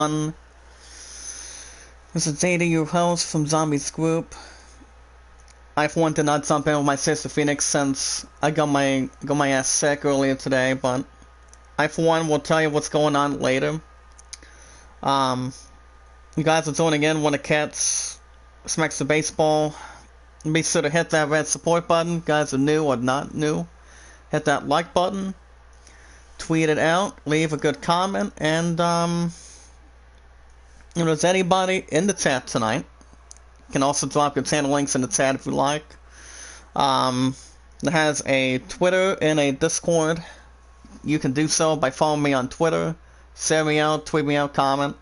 This is Data, your host from Zombies Group. I for one did not jump in with my sister Phoenix since I got my ass sick earlier today, but I for one will tell you what's going on later. You guys are joining in when the Cats smacks the baseball. Be sure to hit that red support button. Guys are new or not new, hit that like button, tweet it out, leave a good comment, and if there's anybody in the chat tonight, you can also drop your channel links in the chat if you like. It has a Twitter and a Discord. You can do so by following me on Twitter, share me out, tweet me out, comment.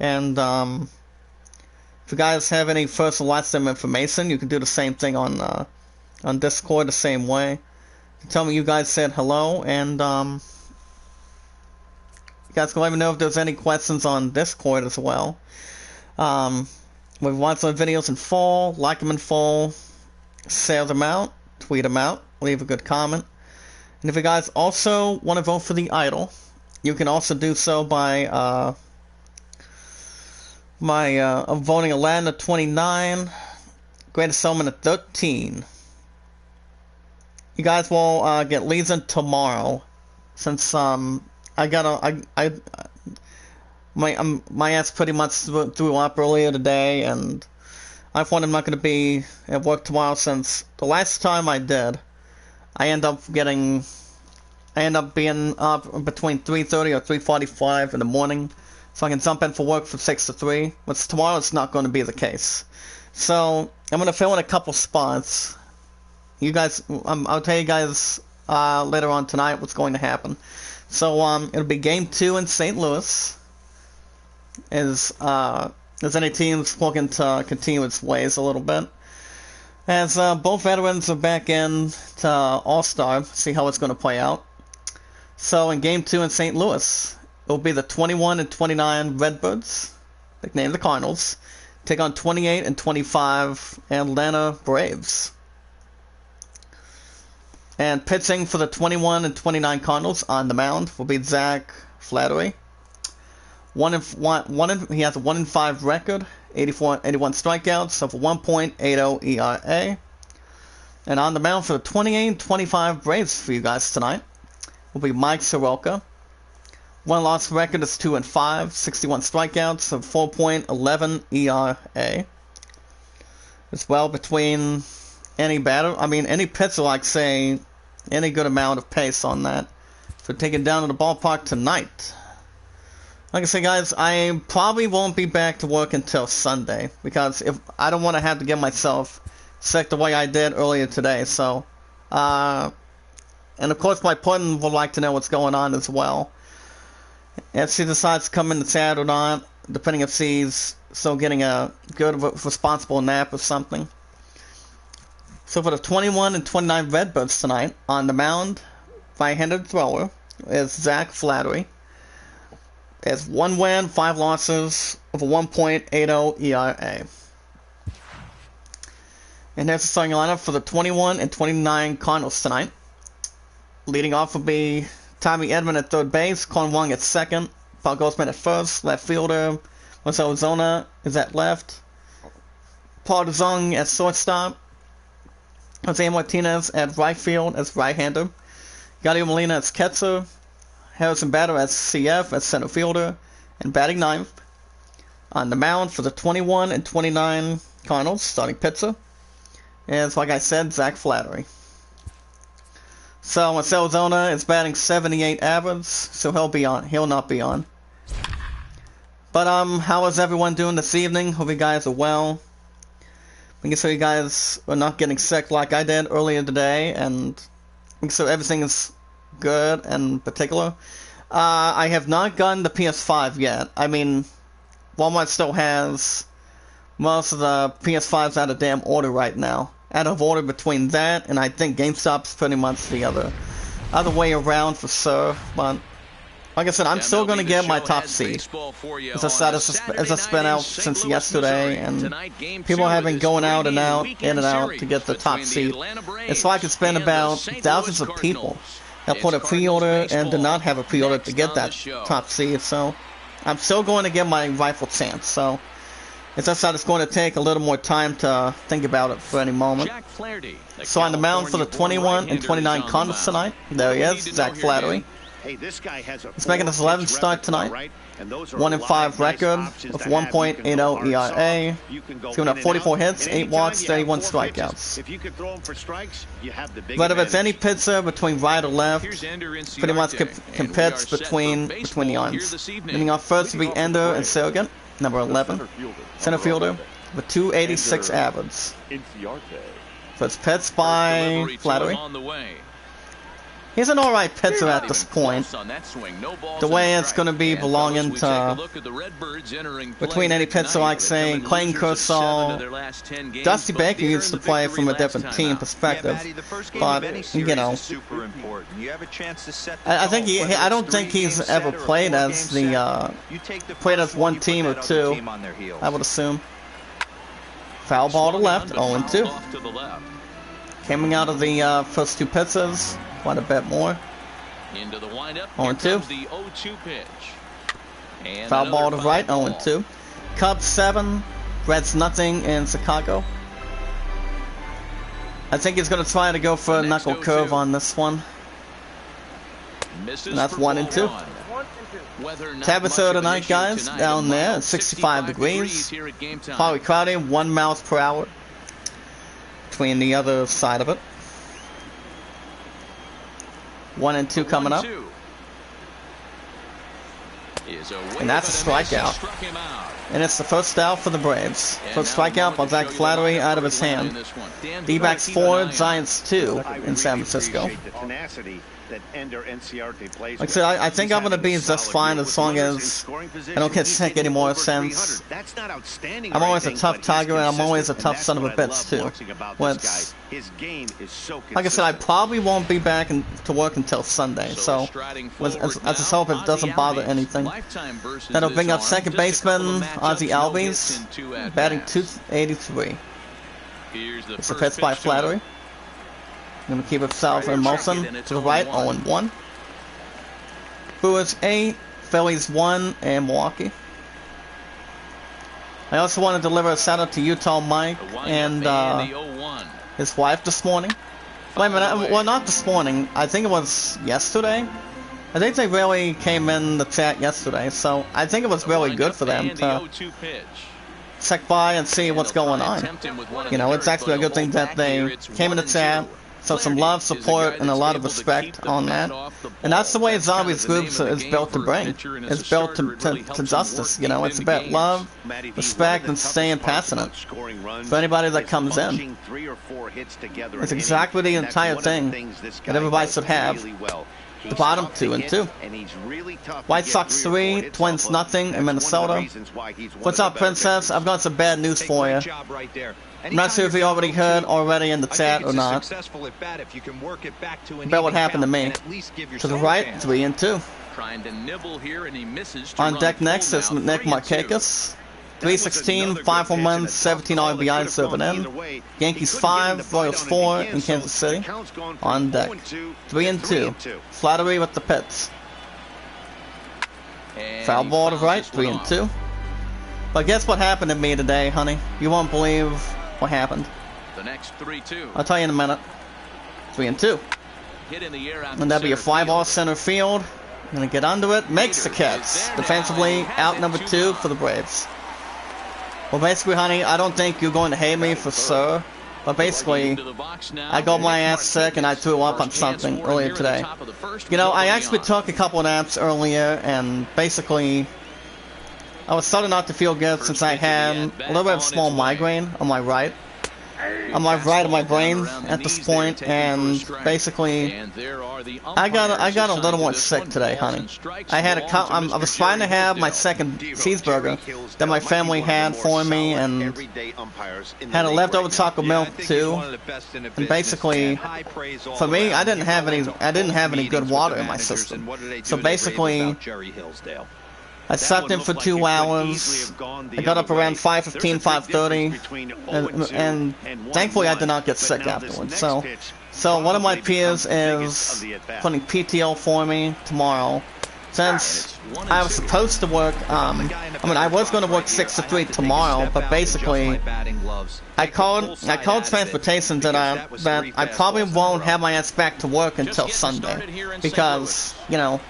And if you guys have any first and last name information, you can do the same thing on Discord the same way. Tell me you guys said hello, and you guys can let me know if there's any questions on Discord as well. We've watched our videos in full, like them in full, share them out, tweet them out, leave a good comment. And if you guys also want to vote for the idol, you can also do so by voting Aladdin at 29, Greatest Showman at 13. You guys will get Legion tomorrow, since my ass pretty much threw up earlier today, and I thought I'm not going to be at work tomorrow since the last time I did, I end up being up between 3:30 or 3:45 in the morning, so I can jump in for work from 6 to 3, which tomorrow is not going to be the case. So I'm going to fill in a couple spots. You guys, I'll tell you guys later on tonight what's going to happen. So it'll be Game 2 in St. Louis. As any team's looking to continue its ways a little bit. As both veterans are back in to All-Star, see how it's going to play out. So in Game 2 in St. Louis, it will be the 21 and 29 Redbirds, nicknamed the Cardinals, take on 28 and 25 Atlanta Braves. And pitching for the 21 and 29 Cardinals on the mound will be Zach Flattery. He has a 1-5 record, 81 strikeouts, of a 1.80 ERA. And on the mound for the 28 and 25 Braves for you guys tonight will be Mike Soroka. 1-loss record is 2-5, 61 strikeouts, of 4.11 ERA. As well, between any batter, any pitcher, like say, any good amount of pace on that. So take it down to the ballpark tonight. Like I said, guys, I probably won't be back to work until Sunday, because if I don't want to have to get myself sick the way I did earlier today. So, and of course, my partner would like to know what's going on as well. If she decides to come in the chat or not, depending if she's still getting a good, responsible nap or something. So for the 21 and 29 Redbirds tonight, on the mound, right-handed thrower is Zach Flattery. There's 1 win, 5 losses, of a 1.80 ERA. And there's the starting lineup for the 21 and 29 Cardinals tonight. Leading off will be Tommy Edman at third base, Colin Wong at second, Paul Goldsman at first, left fielder, Marcelo Zona is at left, Paul DeZong at shortstop, Jose Martinez at right field as right-hander, Yadier Molina as catcher, Harrison Bader as CF as center fielder, and batting ninth. On the mound for the 21 and 29 Cardinals, starting pitcher is, like I said, Zach Flattery. So Marcelo Zona is batting 78 average, so he'll not be on. But how is everyone doing this evening? Hope you guys are well. Making sure you guys are not getting sick like I did earlier today, and making sure everything is good and particular. I have not gotten the PS5 yet. Walmart still has most of the PS5s out of damn order right now. Out of order between that, and I think GameStop's pretty much the other way around for sure. But like I said, I'm still going to get my top seed. As I spent out since yesterday, and people have been going out and out, in and out to get the top seed. It's like it's been about thousands of people that put a pre-order and did not have a pre-order to get that top seed. So I'm still going to get my rifle chance, so it's just that it's going to take a little more time to think about it for any moment. So on the mound for the 21 and 29 Cardinals tonight, there he is, Zach Flattery. He's making his 11th start tonight. 1-5 record with 1.80 ERA. Giving up 44 hits, 8 walks, 31 strikeouts. But if it's any pitcher between right or left, pretty much can pitch between the arms. Meaning our first will be Ender and Surrogate, number 11, center fielder, with 286 average. So it's pitched by Flattery. He's an alright pitcher at this point. The way it's going to be belonging to between any pitcher like, say, Clayton Kershaw. Dusty Baker used to play from a different team perspective, but you know, I don't think he's ever played as one team or two. I would assume. Foul ball to left, 0-2. Coming out of the first two pitches. Quite a bit more. Into the windup. 0-2. The 0-2 pitch. And foul ball to right. 0-2. Cubs 7. Reds nothing in Chicago. I think he's going to try to go for a knuckle curve on this one. And that's 1-2. Temperature tonight, guys, down there at 65 degrees. Probably cloudy, 1 miles per hour. Between the other side of it. 1-2 coming up. And that's a strikeout. And it's the first out for the Braves. First strikeout by Zach Flattery out of his hand. D-backs 4, Giants 2 in San Francisco. Like I said, I think I'm going to be just fine as long as I don't get sick anymore, since I'm always a tough tiger and I'm always a tough son of a bitch too. Like I said, I probably won't be back to work until Sunday, so I just hope it doesn't bother anything. That'll bring up second baseman Ozzie Albies, batting .283. It's a pitch by Flattery. Going to keep himself in motion to the right, 0-1. Brewers 8, Phillies 1, and Milwaukee. I also want to deliver a shout out to Utah Mike and his wife this morning. Wait a minute, well, not this morning. I think it was yesterday. I think they really came in the chat yesterday, so I think it was really good for them to check by and see what's going on. You know, it's actually a good thing that they came in the chat. So some love, support, and a lot of respect on that. And that's the way Zombie's Groups is built to bring. It's built to justice, you know. It's about love, respect, and staying passionate for anybody that comes in. It's exactly the entire thing that everybody should have. The bottom 2-2. White Sox 3, Twins nothing in Minnesota. What's up, Princess? I've got some bad news for you. I'm not sure if you already heard in the chat or not. About what happened to me. To the right, 3-2. On deck next is Nick Markakis. 316, 5 home runs, 17 RBIs serving in. Yankees 5, Royals 4 in Kansas City. On deck. 3-2. Flattery with the pits. Foul ball to right, 3-2. But guess what happened to me today, honey? You won't believe what happened. I'll tell you in a minute. 3-2. And that'll be a fly ball center field. Gonna get under it. Makes the catch. Defensively, out number 2 for the Braves. Well, basically, honey, I don't think you're going to hate me for sure. But basically, I got my ass sick and I threw up on something earlier today. You know, I actually took a couple of naps earlier, and basically, I was starting not to feel good since I had a little bit of small migraine on my right. On my right of my brain at this point, and basically, I got a little more sick today, honey. I was trying to have my second cheeseburger that my family had for me, and had a leftover chocolate milk too. And basically, for me, I didn't have any good water in my system. So basically, I slept in for 2 hours. I got up around 5:15, 5:30, and thankfully I did not get sick afterwards. So one of my peers is putting PTO for me tomorrow, since I was supposed to work, I mean, I was going to work 6 to 3 tomorrow, but basically, I called transportation that I probably won't have my ass back to work until Sunday, because, you know,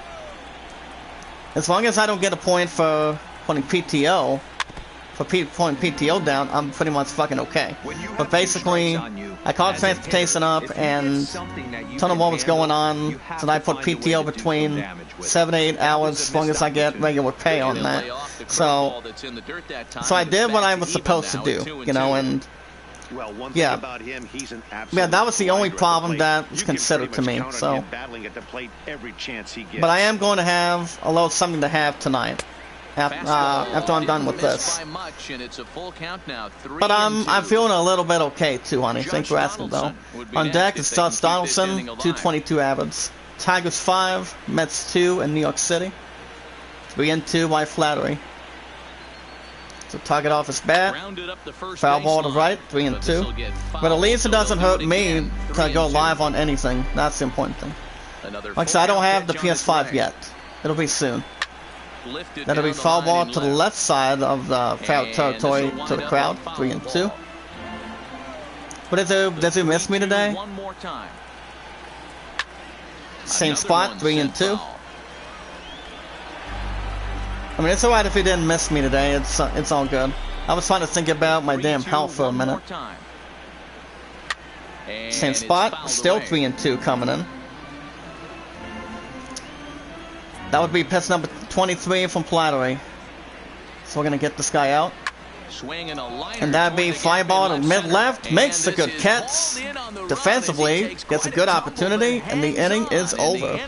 as long as I don't get a point for putting PTO, putting PTO down, I'm pretty much fucking okay. But basically, I called transportation up and told them what was going on, so I put PTO between 7 to 8 hours as long as I get regular pay on that. So I did what I was supposed to do, you know, and yeah, that was the only problem that was considered to me, so. But I am going to have a little something to have tonight. After I'm done with this. But I'm feeling a little bit okay too, honey. Thanks for asking, though. On deck is Josh Donaldson, 222 average. Tigers 5, Mets 2 in New York City. 3-2 by Flattery. So target off his bat. Foul ball to right, 3-2. But at least it doesn't hurt me to go live on anything. That's the important thing. Like I said, I don't have the PS5 yet. It'll be soon. That'll be foul ball to the left side of the foul territory to the crowd, 3-2. But does he miss me today? Same spot, 3-2. I mean, it's alright if he didn't miss me today. It's all good. I was trying to think about my damn health for a minute. Same spot, still 3-2 coming in. That would be pitch number 23 from Flattery. So we're gonna get this guy out. And that'd be fly ball to mid-left. Makes a good catch. Defensively, gets a good opportunity, and the inning is over.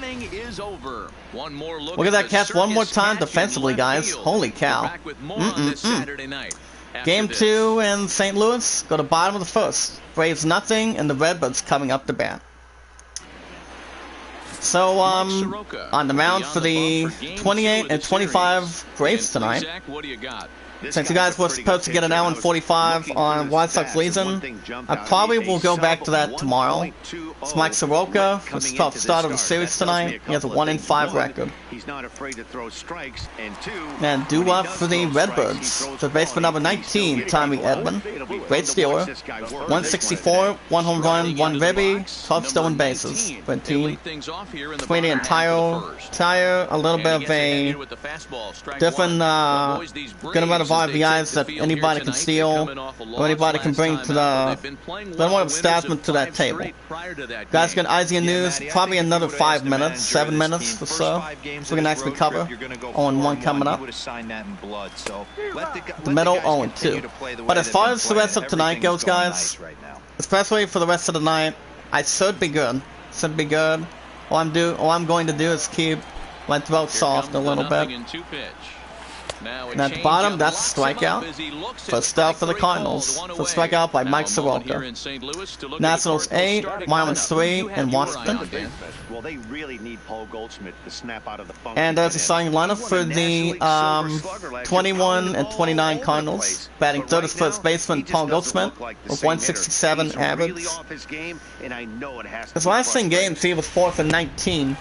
Look at that catch one more time defensively, guys. Holy cow. Game 2 in St. Louis. Go to bottom of the first. Braves nothing, and the Redbirds coming up to bat. So, on the mound for the 28 and 25 Braves tonight. Since you guys were supposed to get an hour and 45 on White Sox Legion, I probably will go back to that tomorrow. It's Mike Soroka. It's the start of the series tonight. He has a 1-5 record. And due-up for the Redbirds. The baseman number 19, Tommy Edman. Great stealer. 164, 1 home run, 1 ribby, 12 stolen bases for the team. Between the entire, a little bit of a different, good amount of RBIs that anybody can steal, or anybody can bring to the, don't want to statement to that table. Guys, got IZN News, probably another 5 minutes, 7 minutes or so we can actually cover. 0-1 coming up. The middle, 0-2. But as far as the rest of tonight goes, guys, especially for the rest of the night, I should be good. Should be good. All I'm going to do is keep my throat soft a little bit. And at the bottom, that's a strikeout. First out for the Cardinals. First strikeout by Mike Soroka. Nationals 8, Marlins 3, and Washington. And there's a starting lineup for the 21 and 29 Cardinals. Batting third is first baseman Paul Goldschmidt with 167 average. His last 10 games, he was 4th and 19.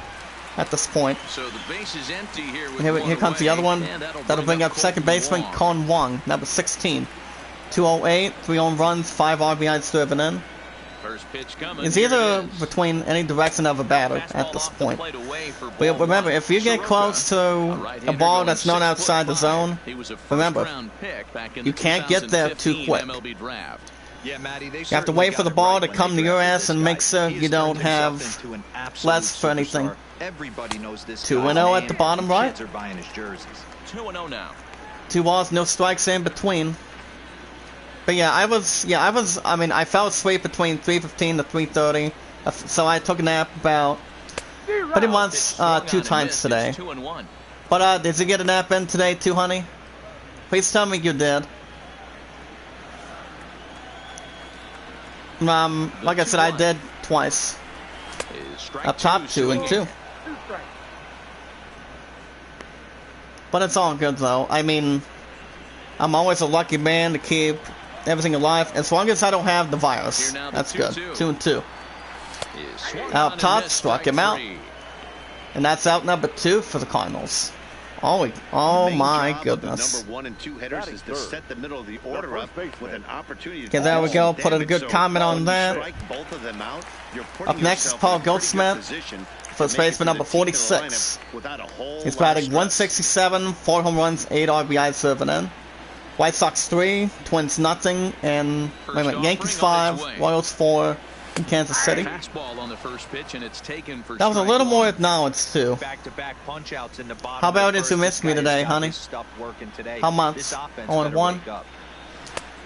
At this point. So the base is empty here comes the other one. That'll bring up second baseman Con Wong, number 16. 208, 3 home runs, 5 RBIs driven in. It's either between any direction of a batter at this point. But remember, if you get close to a ball that's not outside the zone, remember, you can't get there too quick. You have to wait for the ball to come to your ass and make sure you don't have less for anything. 2-0 at the bottom right. 2-0 now. 2 balls, no strikes in between. But I mean, I fell asleep between 3:15 to 3:30, so I took a nap about pretty much 2 times today. But did you get a nap in today too, honey? Please tell me you did. Like I said, I did twice. Up top, 2-2. But it's all good though. I mean, I'm always a lucky man to keep everything alive as long as I don't have the virus. That's good. 2-2. Up top, struck him out. And that's out number 2 for the Cardinals. Oh my goodness. Number 1 and 2 hitters is to set the middle of the order up with an opportunity. Okay, there we go. Put a good comment on that. Up next is Paul Goldsmith, first baseman number 46. He's batting .167, 4 home runs, 8 RBIs serving in. White Sox 3, Twins nothing, and wait a minute, Yankees 5, Royals 4 in Kansas City. That was a little more acknowledged too. How about it? You missed me today, honey? How much? 0-1.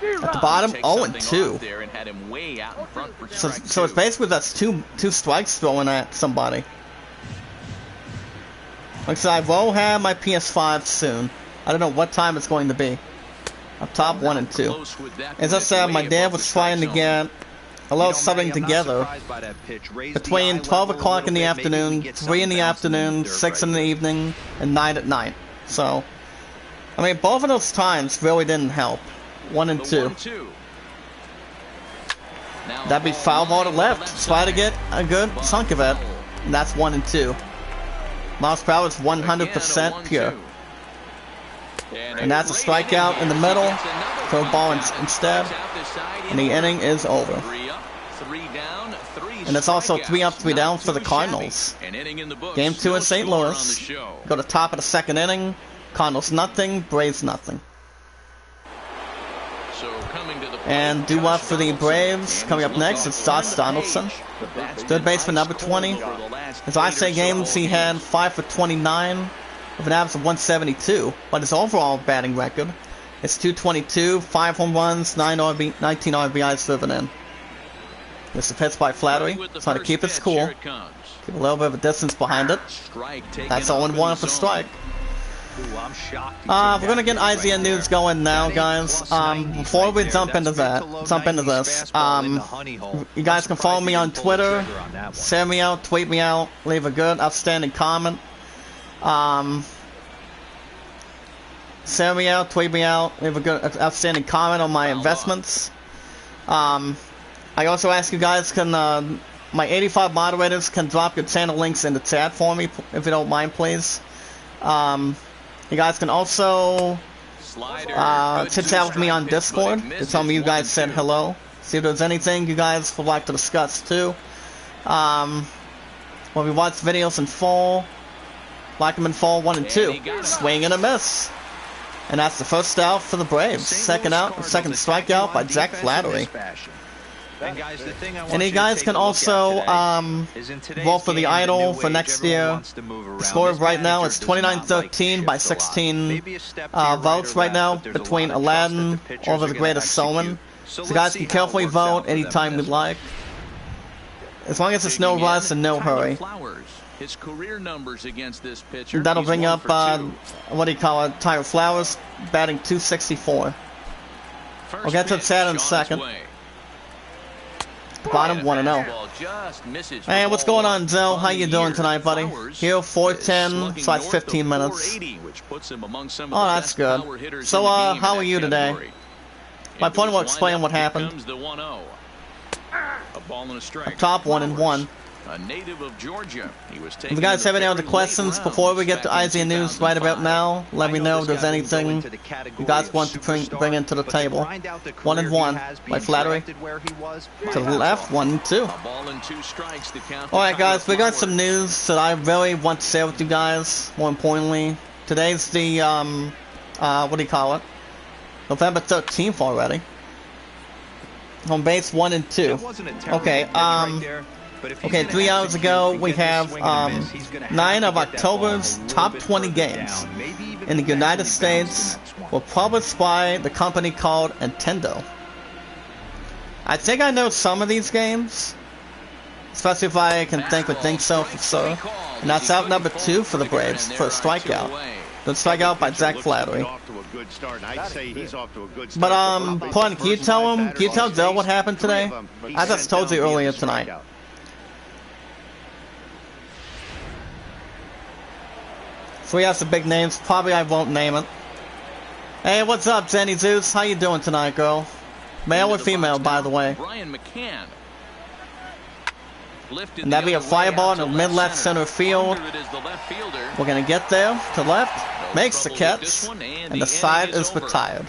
At the bottom, 0-2. So it's basically that's two strikes throwing at somebody. Like I said, I will have my PS5 soon. I don't know what time it's going to be. Up top, 1-2. As I said, my dad was trying to get a little something together between 12 o'clock in the afternoon, 3 in the afternoon, 6 in the evening, and 9 at night. So, I mean, both of those times really didn't help. 1-2. That'd be foul ball to left. Try to get a good chunk of it. And that's 1-2. Miles per is 100% pure. And that's a strikeout in the middle. Throw ball instead. And the inning is over. And it's also 3 up, 3 down for the Cardinals. Game 2 in St. Louis. Go to top of the second inning. Cardinals nothing, Braves nothing. And due up for the Braves. Coming up next is Josh Donaldson, third baseman number 20. As I say games, he had 5 for 29 with an average of 172. But his overall batting record is 222, 5 home runs, 19 RBIs serving in. This is pitched by Flattery, trying to keep it cool. Keep a little bit of a distance behind it. That's 0-1 for strike. We're gonna get IZN news going now, guys. Before we jump into this, you guys can follow me on Twitter, share me out, tweet me out, leave a good, outstanding comment. Share me out, tweet me out, leave a good, outstanding comment on my investments. I also ask you guys, can my 85 moderators can drop your channel links in the chat for me, if you don't mind, please. You guys can also chit chat with me on Discord to tell me you guys said hello. See if there's anything you guys would like to discuss too. When we watch videos in full, like them in full, 1-2. Swing and a miss. And that's the first out for the Braves. Second strikeout by Jack Flattery. And you guys can also vote for the Idol for next year. The score right now is 29-13 by 16 votes right now between Aladdin over the Greatest Showman. So you guys can carefully vote anytime you'd like. As long as it's no rush and no hurry. That'll bring up, what do you call it, Tyler Flowers, batting .264. We'll get to the chat in a second. Bottom 1-0. Hey, what's going on, Joe? How you doing tonight, buddy? Here, 4:10, so that's 15 minutes. Oh, that's good. So, how are you today? My point will explain what happened. Top 1-1. A native of Georgia. If you guys have any other questions before we get to IZN News right about now, let me know if there's anything you guys want to bring into the table. 1-1 by Flattery. To the left, 1-2. Alright guys, we got some news that I really want to share with you guys. More importantly, today's the, what do you call it? November 13th already. Home base 1-2. Okay, okay, 3 hours ago, we have 9 of October's top 20 games in the United States were published by the company called Nintendo. I think I know some of these games, especially if I can think so for sure. And that's out number 2 for the Braves for a strikeout. Good strikeout by Jack Flattery. But, Pun, can you tell Dell what happened today? I just told you earlier tonight. So we have some big names. Probably I won't name it. Hey, what's up, Jenny Zeus? How you doing tonight, girl? Male or female, by the way? And that'd be a fly ball in the mid-left center field. We're going to get there to left. Makes the catch. And the side is retired.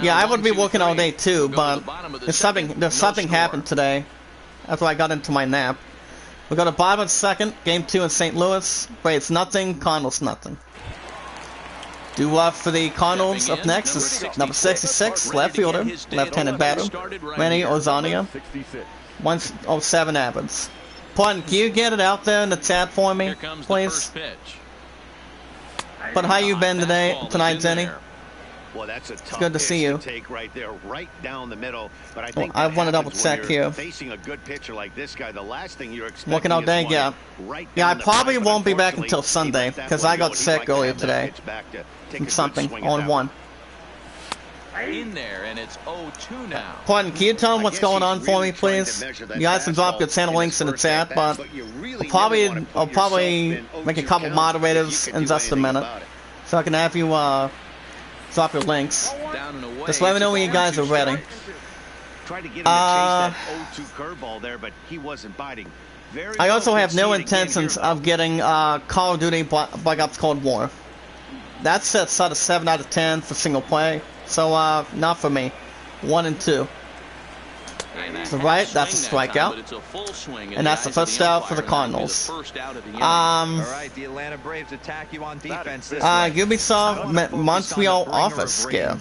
Yeah, I would be working all day too, but there's something happened today after I got into my nap. We got a bottom of the second, game 2 in St. Louis. Braves nothing, Cardinals nothing. Due for the Cardinals up next is number 66, left fielder, left-handed batter, Manny Ozania, 107 average. Pardon, can you get it out there in the chat for me, please? But how you been tonight, Jenny? Well, that's a tough good to see you. Take right there, right down the middle. But I think I want to double check here. Facing a good pitcher like this guy, the last thing you're expecting working all day, yeah. Right yeah, I probably won't be back until Sunday because I got sick earlier today. From something on 1. In there, and it's 0-2 now. Pardon, can you tell them what's going on for me, please? You guys can drop your channel links in the chat, but I'll probably make a couple moderators in just a minute, so I can have you drop your links. Just let me know when you guys are ready. Tried to get him to chase that 0-2 curveball there, but he wasn't biting. I also have no intentions of getting Call of Duty Black Ops Cold War. That's set a 7 out of 10 for single play, so not for me. 1 and 2. To the right, that's a strikeout, and that's the first out for the Cardinals. Ubisoft Montreal office scare,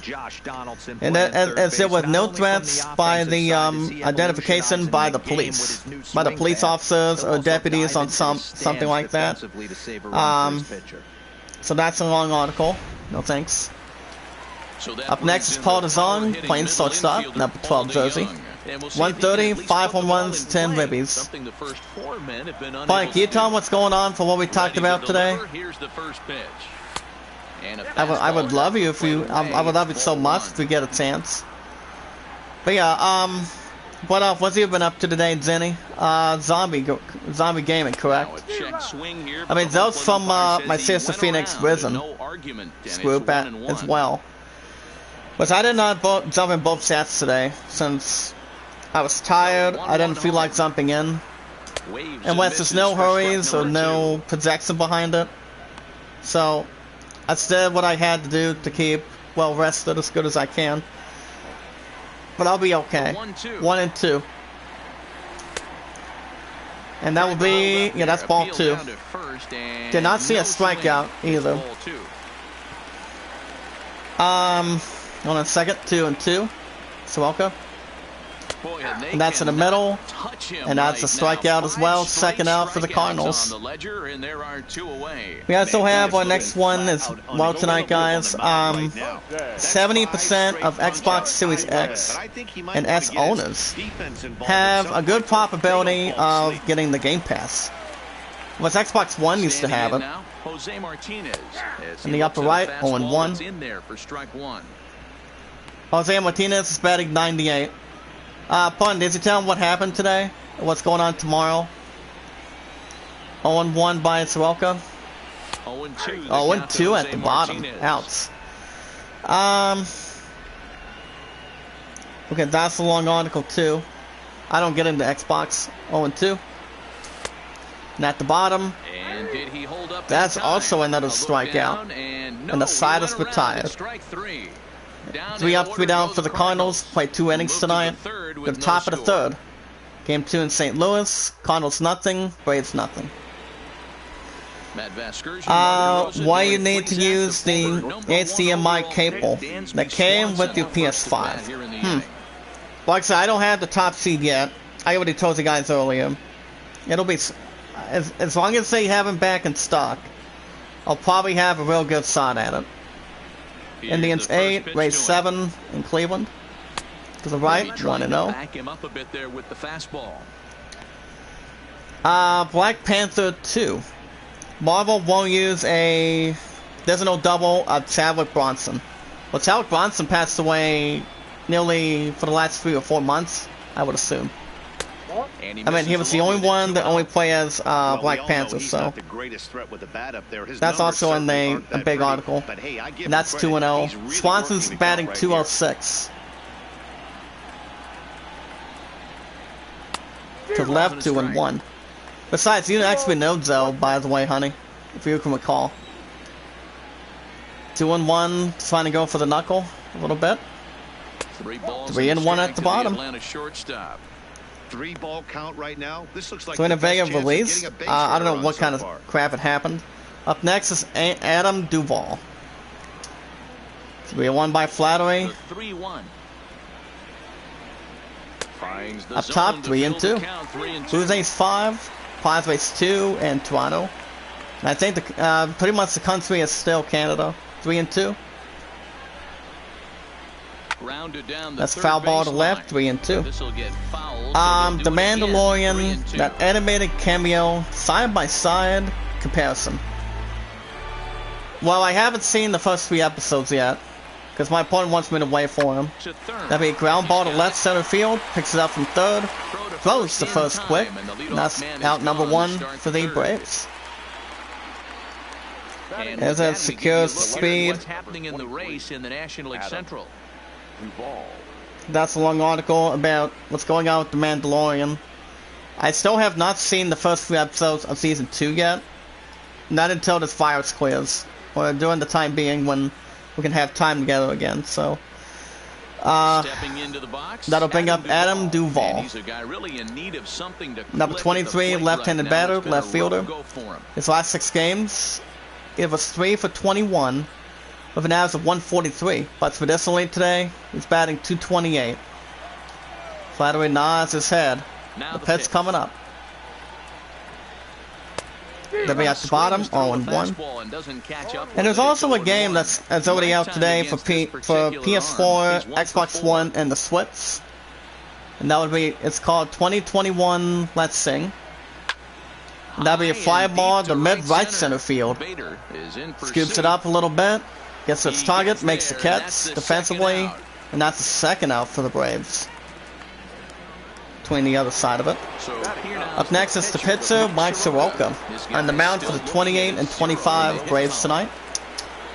and as there was no threats by the identification by the police officers or deputies on something like that. So that's a long article. No thanks. Up next is Paul DeZong playing shortstop, number 12 jersey. 130, 5 home runs, 10 ribbies. Mike, can you tell them what's going on for what we talked about today? I would love you if you. I would love you so much if we get a chance. But yeah, what's you been up to today, Jenny? Zombie gaming, correct? I mean, those from my sister Phoenix Prison group as well. But I did not jump in both chats today since I was tired. I didn't feel like jumping in. And when there's no hurries or no projection behind it. So I did what I had to do to keep well rested as good as I can. But I'll be okay. 1 and 2. And that will be, yeah, that's ball 2. Did not see a strikeout either. On a second, 2 and 2. Sawalka. And that's in the middle. And that's a strikeout as well. Second out for the Cardinals. We also have our next one as well tonight, guys. 70% of Xbox Series X and S owners have a good probability of getting the Game Pass. Well, Xbox One used to have it. In the upper right, 0-1. Jose Martinez is batting 98. Pun, did you tell him what happened today? What's going on tomorrow? 0-1 by Soroka. 0-2 at the bottom. Outs. Okay, that's a long article too. I don't get into Xbox. 0-2. And at the bottom, that's also another strikeout. And the side is retired. 3 up, 3 down for the Cardinals. Played 2 innings tonight. At the top of the third. Game 2 in St. Louis. Cardinals nothing. Braves nothing. Why you need to use the HDMI cable that came with your PS5? Like I said, I don't have the top seed yet. I already told you guys earlier. It'll be as long as they have them back in stock. I'll probably have a real good shot at it. Indians 8, Rays 7 in Cleveland. To the right, 1-0. Black Panther 2. Marvel won't use a... There's no double of Chadwick Bronson. Well, Chadwick Bronson passed away nearly for the last 3 or 4 months, I would assume. I mean, he was the only one that only played as Black Panther, so that's also in a big article. And that's 2-0. Swanson's batting 206. To To the left, 2-1. Besides, you actually know Zoe, by the way, honey, if you can recall. 2-1, trying to go for the knuckle a little bit. 3-1 at the bottom. 3-ball count right now. This looks like So in a Vega release, I don't know what kind of crap had happened. Up next is Adam Duvall. 3-1 by Flattery. 3-1. Up top, 3-2. Blues Ace 5, Pirates Ace 2, and Toronto. And I think the pretty much the country is still Canada. 3-2. That's foul ball to left, 3-2. The Mandalorian, that animated cameo, side by side comparison. Well, I haven't seen the first 3 episodes yet, because my opponent wants me to wait for him. That'd be ground ball to left center field, picks it up from third, throws the first quick, and that's out number 1 for the Braves. There's a secure speed. What's happening in the race in the National League Central? That's a long article about what's going on with the Mandalorian. I still have not seen the first 3 episodes of season 2 yet. Not until this virus clears, or during the time being when we can have time together again. So, Stepping into the box, that'll bring up Adam Duvall. And he's a guy really in need of something to Number 23, left-handed batter, left fielder. His last 6 games, it was 3 for 21. With an average of 143, but medicinally today, he's batting 228. Flattery nods his head. The pitch coming up. They'll be at the bottom, 0-1. And there's also a game that's already out today for PS4, Xbox One, and the Switch. And that would be, it's called 2021 Let's Sing. And that'll be a fly ball to mid-right center field. Scoops it up a little bit. Gets its target, makes the catch defensively, and that's the second out for the Braves. Between the other side of it. Up next is the pitcher, Mike Soroka, on the mound for the 28 and 25 Braves tonight.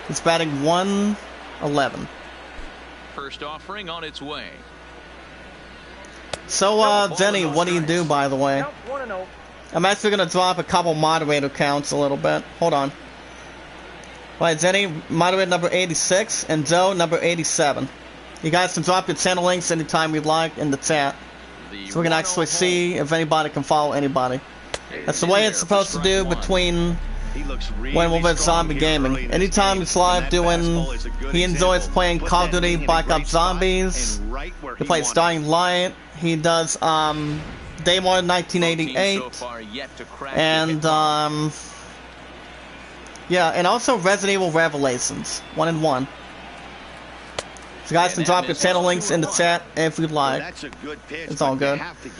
He's batting 111. First offering on its way. So, Denny, what do you do, by the way? I'm actually going to drop a couple moderator counts a little bit. Hold on. Alright, Zenny, moderator number 86, and Joe, number 87. You guys can drop your channel links anytime you'd like in the chat. So we can actually see if anybody can follow anybody. That's the way it's supposed to do between when we're with Zombie Gaming. Anytime he's live doing, he enjoys playing Call of Duty Black Ops Zombies. He plays Dying Light. He does, Day 1 1988. And, yeah, and also Resident Evil Revelations, 1-1. So guys can drop your channel links in the chat if you'd like. It's all good. First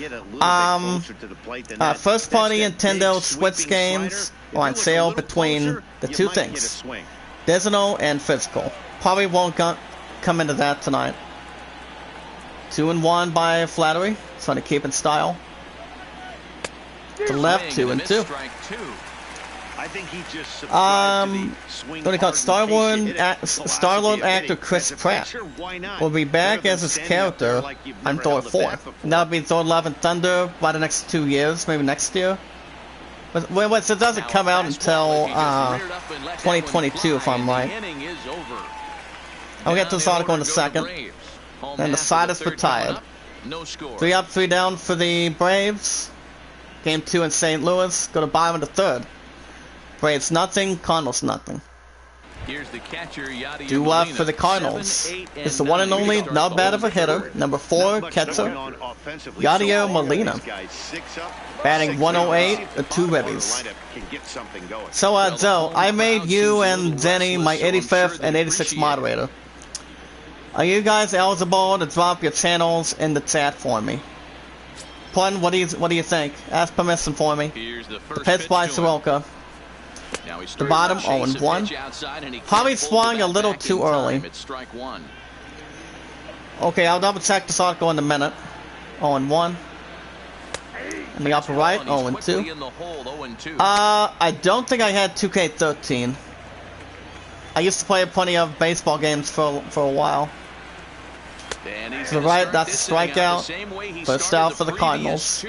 party Nintendo Switch games are on sale between the 2 things. Digital and physical. Probably won't come into that tonight. 2-1 by Flattery. Trying to keep in style. To the left, 2-2. I think he just what do you call it? Star-Lord actor Chris Pratt will be back as his character on Thor 4. And that'll be Thor Love and Thunder by the next 2 years, maybe next year. But so it doesn't come out until 2022, if I'm right. I'll get to this article in a second. And the side is retired. 3 up, 3 down for the Braves. Game 2 in St. Louis. Go to bottom of the 3rd. Braves nothing, Cardinals nothing. Due left for the Cardinals. It's the one and only, not bad of a hitter, number 4, catcher, Yadier Molina. Batting 108 with 2 ribbies. So, Joe, I made you and Zenny my 85th and 86th moderator. Are you guys eligible to drop your channels in the chat for me? Pun, what do you think? Ask permission for me. The pitch by Soroka. The bottom, 0-1. Probably swung a little too early. Okay, I'll double check this article in a minute. 0-1. In the upper right, 0-2. I don't think I had 2K13. I used to play plenty of baseball games for a while. And To the right, that's a strikeout. First out for the Cardinals.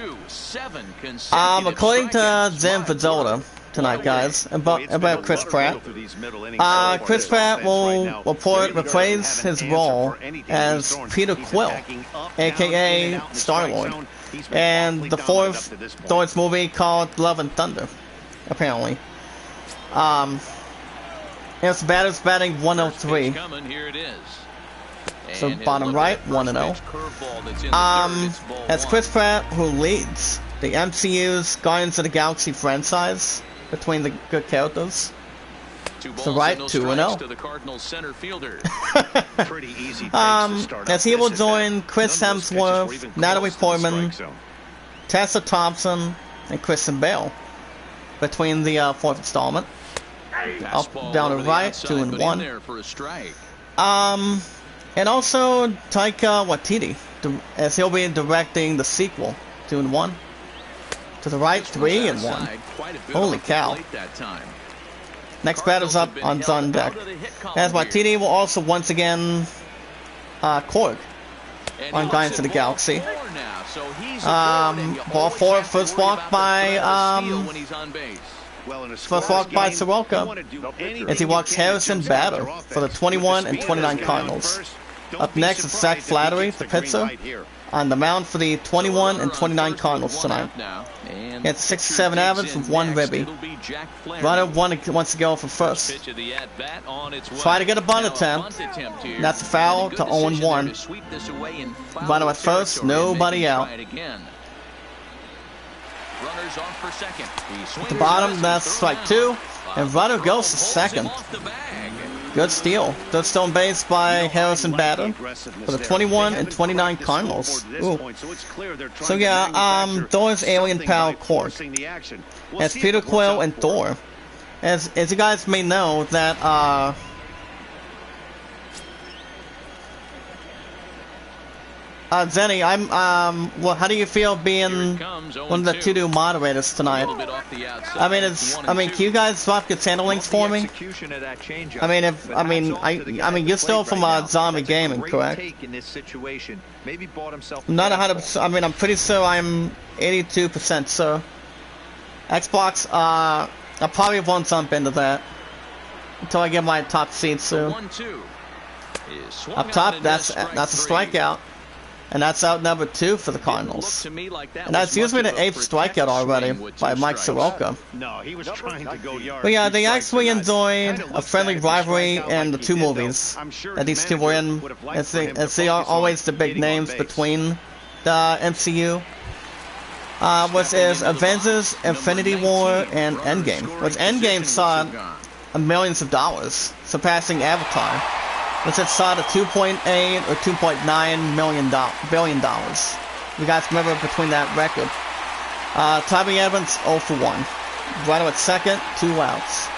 According to Zim Fazzola tonight, guys, about Chris Pratt. Chris Pratt will reprise his role as Peter Quill, aka Star-Lord, and the fourth Thor's movie called Love and Thunder, apparently. His batter's batting 103. So bottom right, 1-0. As Chris Pratt, who leads the MCU's Guardians of the Galaxy franchise between the good characters. So right, 2-0. As he will join Chris Hemsworth, Natalie Portman, Tessa Thompson, and Kristen Bale between the fourth installment. Up, down to right, 2-1. And also Taika Waititi, as he'll be directing the sequel, 2-1. To the right, 3-1. Holy cow. Next batter's up on deck. As Waititi will also once again Korg on Guardians of the Galaxy. Ball 4, first walk by Soroka as he walks Harrison Bader for the 21 and 29 Cardinals. Up next is Zach Flattery, the pitcher, on the mound for the 21 and 29 Cardinals tonight. He had 67 average with 1 ribby. Runner wants to go for first. Try to get a bunt attempt. That's a foul to 0-1. Runner at first, nobody out. At the bottom, that's strike 2, and runner goes to second. Good steal. Third stolen base by Harrison Bader for the 21 and 29 Cardinals. Ooh. So yeah, Thor's alien pal Korg. As Peter Quill and Thor. As you guys may know that Zenny, well, how do you feel being one of the two moderators tonight? I mean, can you guys drop your channel links for me? I mean, you're still from Zombie Gaming, correct? Not 100%. I mean, I'm pretty sure I'm 82%. So, Xbox. I probably won't jump into that until I get my top seed soon. Up top, that's a strikeout. And that's out number 2 for the Cardinals. And that's usually the 8th strikeout already by Mike Soroka. But yeah, they actually enjoyed a friendly rivalry in the 2 movies that these two were in, as they are always the big names between the MCU. Which is Avengers, Infinity War, and Endgame. Which Endgame saw millions of dollars, surpassing Avatar. Which it saw the $2.8 or $2.9 billion. You guys remember between that record. Tommy Evans 0 for 1. Runner at second, 2 outs.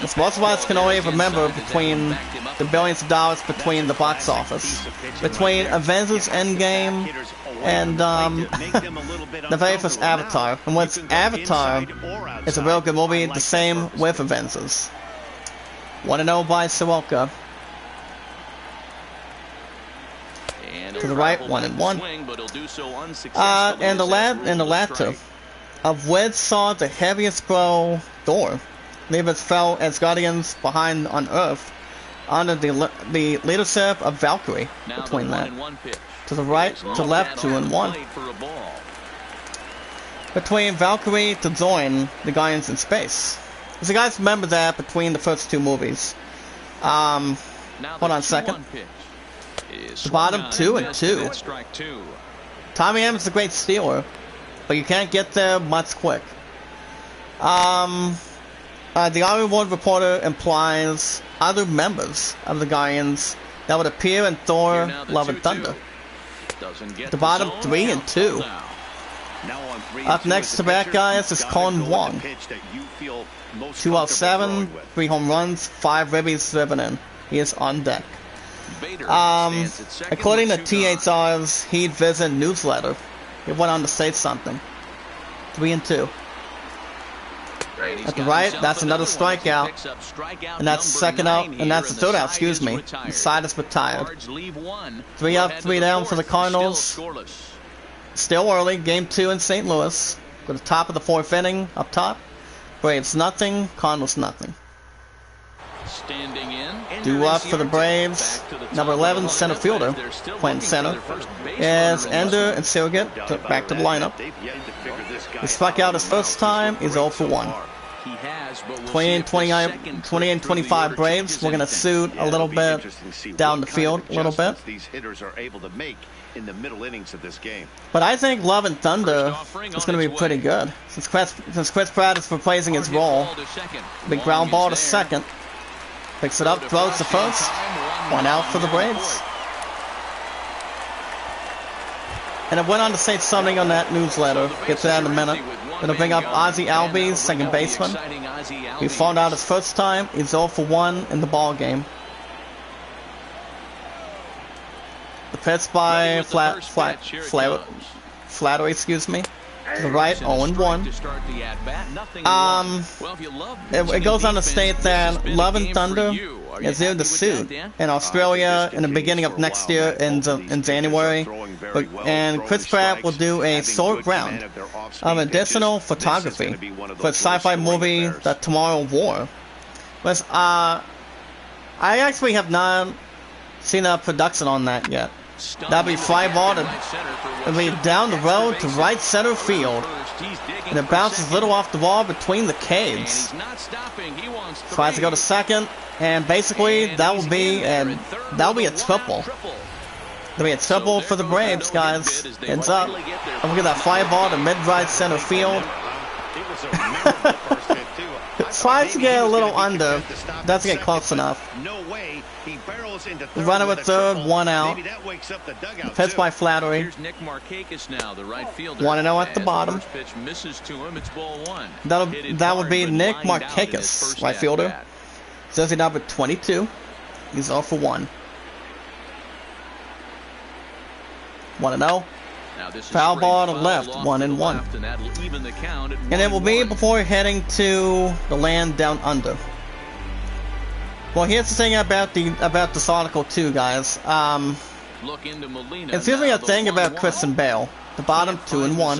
As most of us can only remember between the billions of dollars between the box office. Between Avengers Endgame and the very first Avatar. And what's Avatar is a real good movie, the same with Avengers. 1-0 by Soroka. To the right, 1-1. And the latter of which saw the heaviest blow Thor. Leavers fell as guardians behind on Earth under the leadership of Valkyrie. Between that. To the right, to left, 2-1. Between Valkyrie to join the Guardians in space. So you guys remember that between the first 2 movies. Hold on a second. The bottom 2-2. Tommy M is a great stealer, but you can't get there much quick. The Hollywood Reporter implies other members of the Guardians that would appear in Thor: Love and Thunder. The bottom 3-2. Up next to back guys is Colin Wong. 207, 3 home runs, 5 ribbies driven in. He is on deck. According to THR's Heat Visit newsletter, he went on to say something. 3-2. At the right, that's another strikeout. And that's second out, and that's the third out, excuse me. The side is retired. 3 up, 3 down for the Cardinals. Still early, game 2 in St. Louis. Go to the top of the 4th inning, up top. Braves nothing, Cardinals nothing. Standing in. Due up for the Braves. Number 11, center fielder, playing center, is Ender and Surrogate back to the lineup. He struck out his first time, he's 0 for 1. 20 and 25 Braves. We're going to suit a little bit down the field, a little bit. But I think Love and Thunder is going to be pretty good. Since Chris Pratt is replacing his role. Big ground ball to second. Picks it up, throws the first. 1 out for the Braves. And it went on to say something on that newsletter. Get to that in a minute. Gonna bring up Ozzie Albies, second baseman. He fouled out his first time. He's 0 for 1 in the ball game. The pitch by Flattery, excuse me. To the right, 0-1. It goes on to state that Love and Thunder is in the suit in Australia in the beginning of next year in January. And Chris Pratt will do a short round of additional photography for a sci-fi movie, The Tomorrow War. But, I actually have not seen a production on that yet. That'll be fly ball it'll be down the road to right center field. And it bounces a little off the wall between the caves. Tries to go to second, and basically that will be a triple. That'll be a triple for the Braves, guys. Heads up. And look at that fly ball to mid-right center field. Tries to get a little under. Doesn't get close enough. Runner with third, 1 out. Pitch by Flattery. 1-0 at the bottom. That would be Nick Markakis, right fielder. Jersey number 22. He's 0 for 1. 1-0. Foul ball to left, 1-1. And it will be before heading to the land down under. Well, here's the thing about this article too, guys. It's usually a thing about Christian Bale. The bottom 2-1.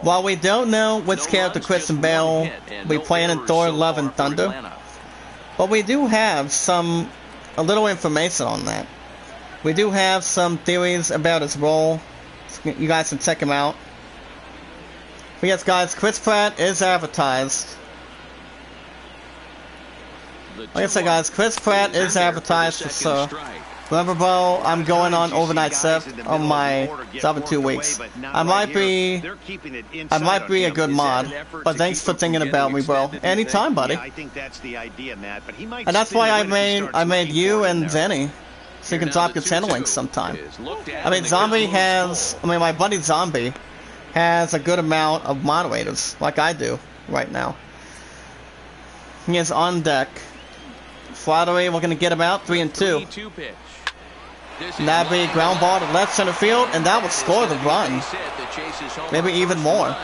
While we don't know which character Christian Bale we playing in Thor: Love and Thunder, but we do have a little information on that. We do have some theories about his role. You guys can check him out. But yes, guys, Chris Pratt is advertised. Like I said, guys, Chris Pratt is advertised for sure. Remember, bro, I'm going on overnight shift on my job in 2 weeks. I might be a good mod, but thanks for thinking about me, bro. Anytime, buddy. And that's why I made you and Zenny, so you can drop your channel links sometime. I mean, my buddy Zombie has a good amount of moderators, like I do right now. He is on deck. Flattery, we're going to get him out, 3-2. And that'd be ground ball to left center field, and that would score the run. Maybe even more.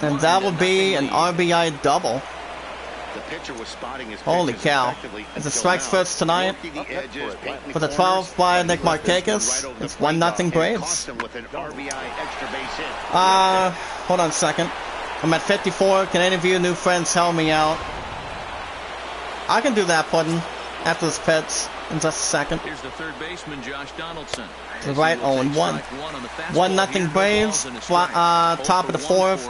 And that would be an RBI double. Holy cow. As it strikes first tonight, for the 12 by Nick Markakis, it's 1-0 Braves. Hold on a second. I'm at 54. Can any of you new friends help me out? I can do that, Puddin', after this pitch in just a second. Here's the third baseman, Josh Donaldson. To the right, 0-1. 1-0 Braves. Top of the 4th.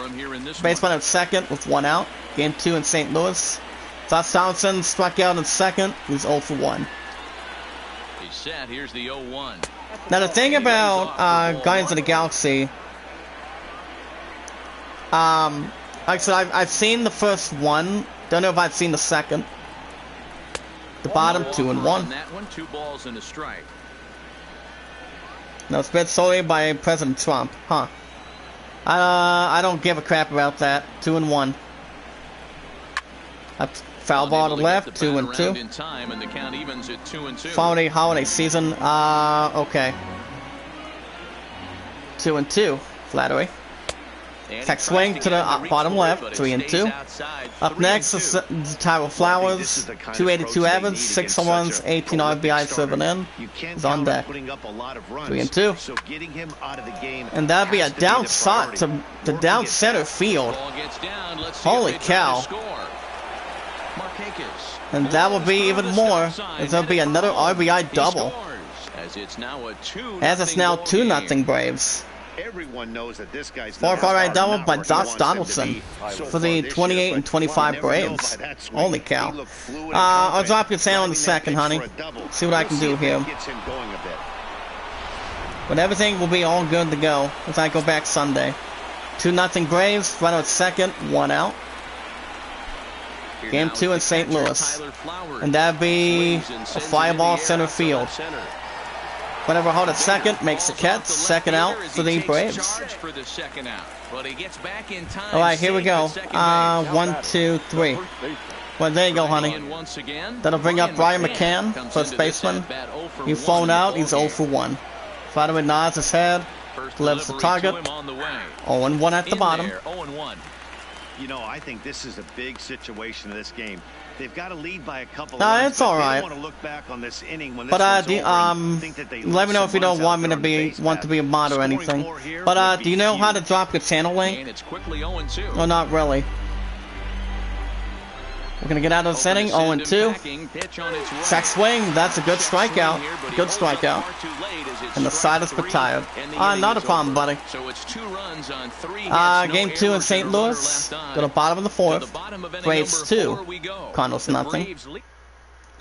Baseman at second with 1 out. Game 2 in St. Louis. Josh Donaldson struck out in second. He's 0 for 1. He's set. Here's the 0-1. Now the thing about Guardians of the Galaxy, like I said, I've seen the first one. Don't know if I've seen the second. The bottom 2-1. That one, 2 balls and a strike. No, it's been solely by President Trump, huh? I don't give a crap about that. 2-1. Foul ball to left, 2-2. Holiday season. Okay. 2-2. Flattery. Attack swing to the bottom left, 3-2. Up next is Tyler Flowers, 282 average, 6 home runs, 18 RBI, 7 in. He's on deck. 3-2. And that'd be a down shot to the down center field. Holy cow. And that will be even more, as there'll be another RBI double. As it's now 2-0 Braves. Everyone knows that this guy's Fourth RBI double by Josh Donaldson for the 28 and 25 Braves. Holy cow. I'll drop your channel in a second, honey. See what I can do here. But everything will be all good to go as I go back Sunday. 2-0 Braves, runner at second, 1 out. Game 2 in St. Louis. And that'd be a fly ball center field. Whenever hold at second, makes the catch, second out for the Braves. Alright, here we go. 1, 2, 3. Well, there you go, honey. That'll bring up Brian McCann, first baseman. He's flown out, he's 0 for 1. Vladimir nods his head, delivers the target. 0-1 at the bottom. You know, I think this is a big situation in this game. They've got to lead by a couple. It's all right. Want to look back on this inning when but let me know if you don't want me to be a mod or anything. But do you know how to drop your channel link? Or not really? We're gonna get out of this inning. 0-2. Sack swing. That's a good strikeout. Good strikeout. And the side is retired. Not a problem, buddy. Game 2 in St. Louis. To the bottom of the fourth. Braves 2. Cardinals nothing.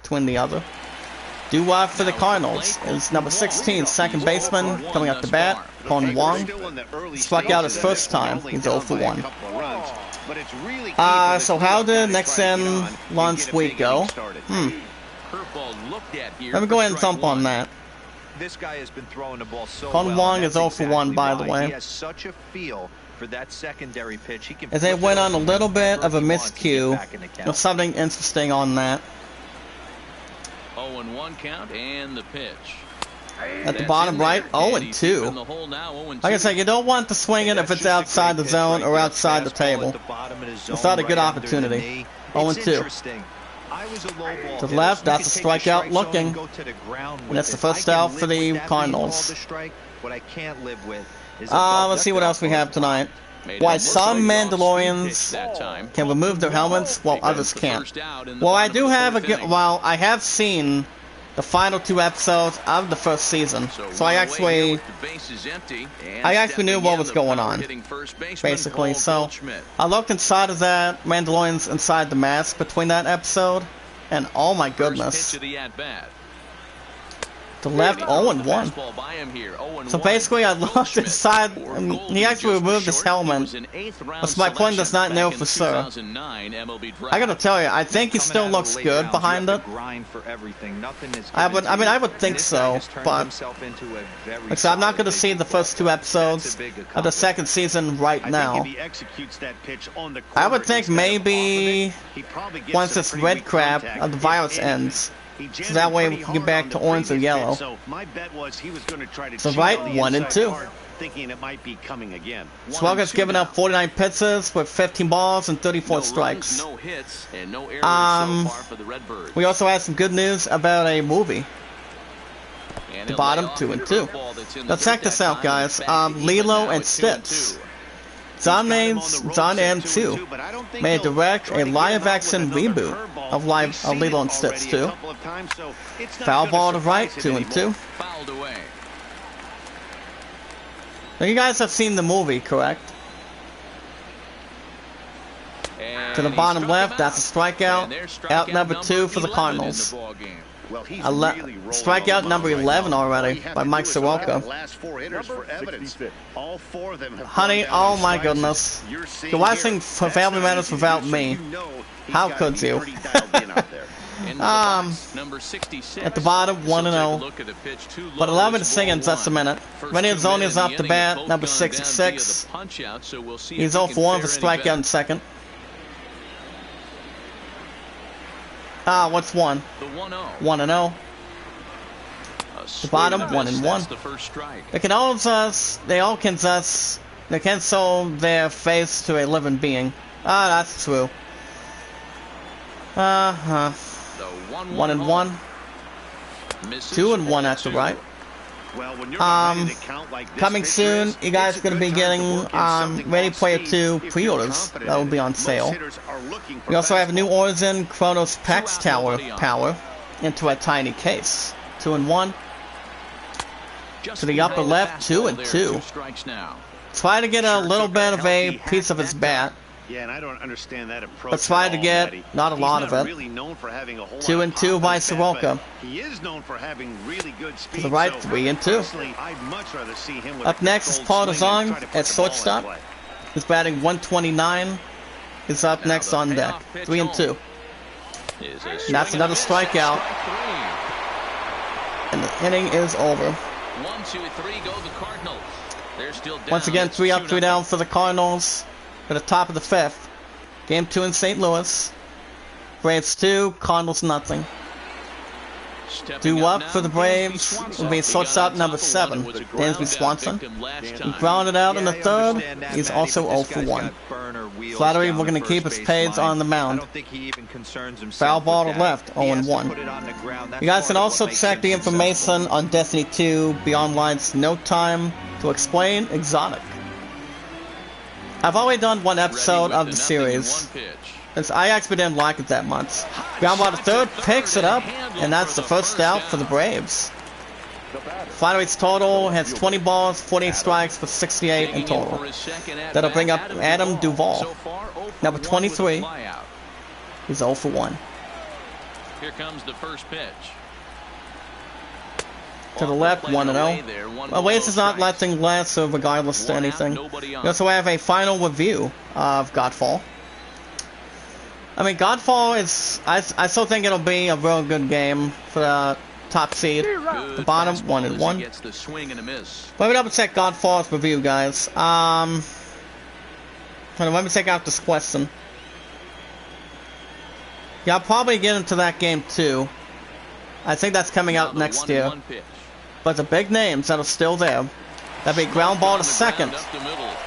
Between the other. Doo-wop for the Cardinals is number 16, second baseman, coming up to bat, Kon Wong. Struck out his first time. He's 0 for 1. So how did next in launch week go? Let me go ahead and thump on that. This guy has been throwing the ball so Kon Wong is 0 for 1, by the way. He has such a feel for that secondary pitch. He can as they went on a little bit of a miscue. There's something interesting on that. 0-1 count and the pitch. At the bottom right, 0-2. Like I said, you don't want to swing it if it's outside the zone or outside the table. It's not a good opportunity. 0-2. To the left, that's a strikeout looking. And that's the first out for the Cardinals. Let's see what else we have tonight. Why some Mandalorians can remove their helmets while others can't. Well, I do have I have seen the final 2 episodes of the first season, so I actually knew what was going on, basically. So I looked inside of that Mandalorians inside the mask between that episode, and oh my goodness. The left 0-1. So basically I looked inside, he actually removed his helmet. But my point does not know for sure. I gotta tell you, I think he still looks good behind it. I would think so, but so I'm not gonna see the first 2 episodes of the second season right now. I would think maybe once this red crap of the virus ends. So that way we can get back to orange and yellow. So right, 1-2. Swagger's given up 49 pitches with 15 balls and 34 strikes. We also had some good news about a movie. The bottom 2-2. Now check this out, guys. Lilo and Stitch. John M2 may direct a live-action reboot of Lilo and Stitch 2. Foul ball to right, 2-2. Now you guys have seen the movie, correct? To the bottom left, that's a strikeout. Out number 2 for the Cardinals. Strikeout number 11 already by Mike Soroka. Honey, oh my goodness. You're watching for Family Matters without me. How could you? At the bottom, 1-0. But allow me to sing in just a minute. Renny Azzoni's off the bat, number 66. He's 0 for 1 for strikeout in second. What's 1? 1-0. The bottom, 1-1. They all can just They can't soul their face to a living being. Ah, that's true. Uh-huh. 1-1. 2-1 at the right. Well, when you're behind an account like this, Coming soon, pitchers, you guys it's a are going to good be time getting work in something Ready off Player speed 2 if you're pre-orders. confident That will in be it. on Most sale. hitters are looking for We also have a new fastball. Origin Chronos Pax Tower power into a tiny case. 2-1. To the upper left, 2-2. Try to get a little bit of a piece of his bat. Yeah, and I don't understand that approach. But try at to all, get Matty. not a He's lot not of it. Really known for having a whole 2-2 lot of by pop in his bat, Soroka. but he is known for having really good speed. To the right, so 3-2. personally, I'd much rather see him with Up a next is Paul controlled swing and Dezong try to put at the ball in shortstop. play. He's batting 129. He's up next on deck. 3-2. And that's another strikeout. And the inning is over. 1, 2, 3 go the Cardinals. They're still down. Once again, 3 up, 3 down for the Cardinals. At the top of the 5th. Game 2 in St. Louis. Braves 2, Cardinals nothing. Due up for the Braves will be shortstop number 7, Dansby Swanson. He grounded out in the third. He's also 0 for 1. Flattery, we're going to keep his pads on the mound. Foul ball to left, 0 1. You guys can also check the information on Destiny 2 Beyond Light's No Time to Explain Exotic. I've already done one episode of the series. I actually didn't like it that much. Ground ball to third, picks it up, and that's the first out for the Braves. Flattery's total has 20 balls, 48 strikes for 68 in total. That'll bring up Adam Duvall, number 23. He's 0 for 1. Here comes the first pitch. To the left, 1-0. Well, Waze is not letting less, so regardless to anything. We also have a final review of Godfall. I mean, Godfall is... I still think it'll be a real good game for the top seed. The bottom, 1-1. Let me double check Godfall's review, guys. Hold on, let me check out this question. Yeah, I'll probably get into that game too. I think that's coming out next year. But the big names that are still there. That'd be ground ball to second.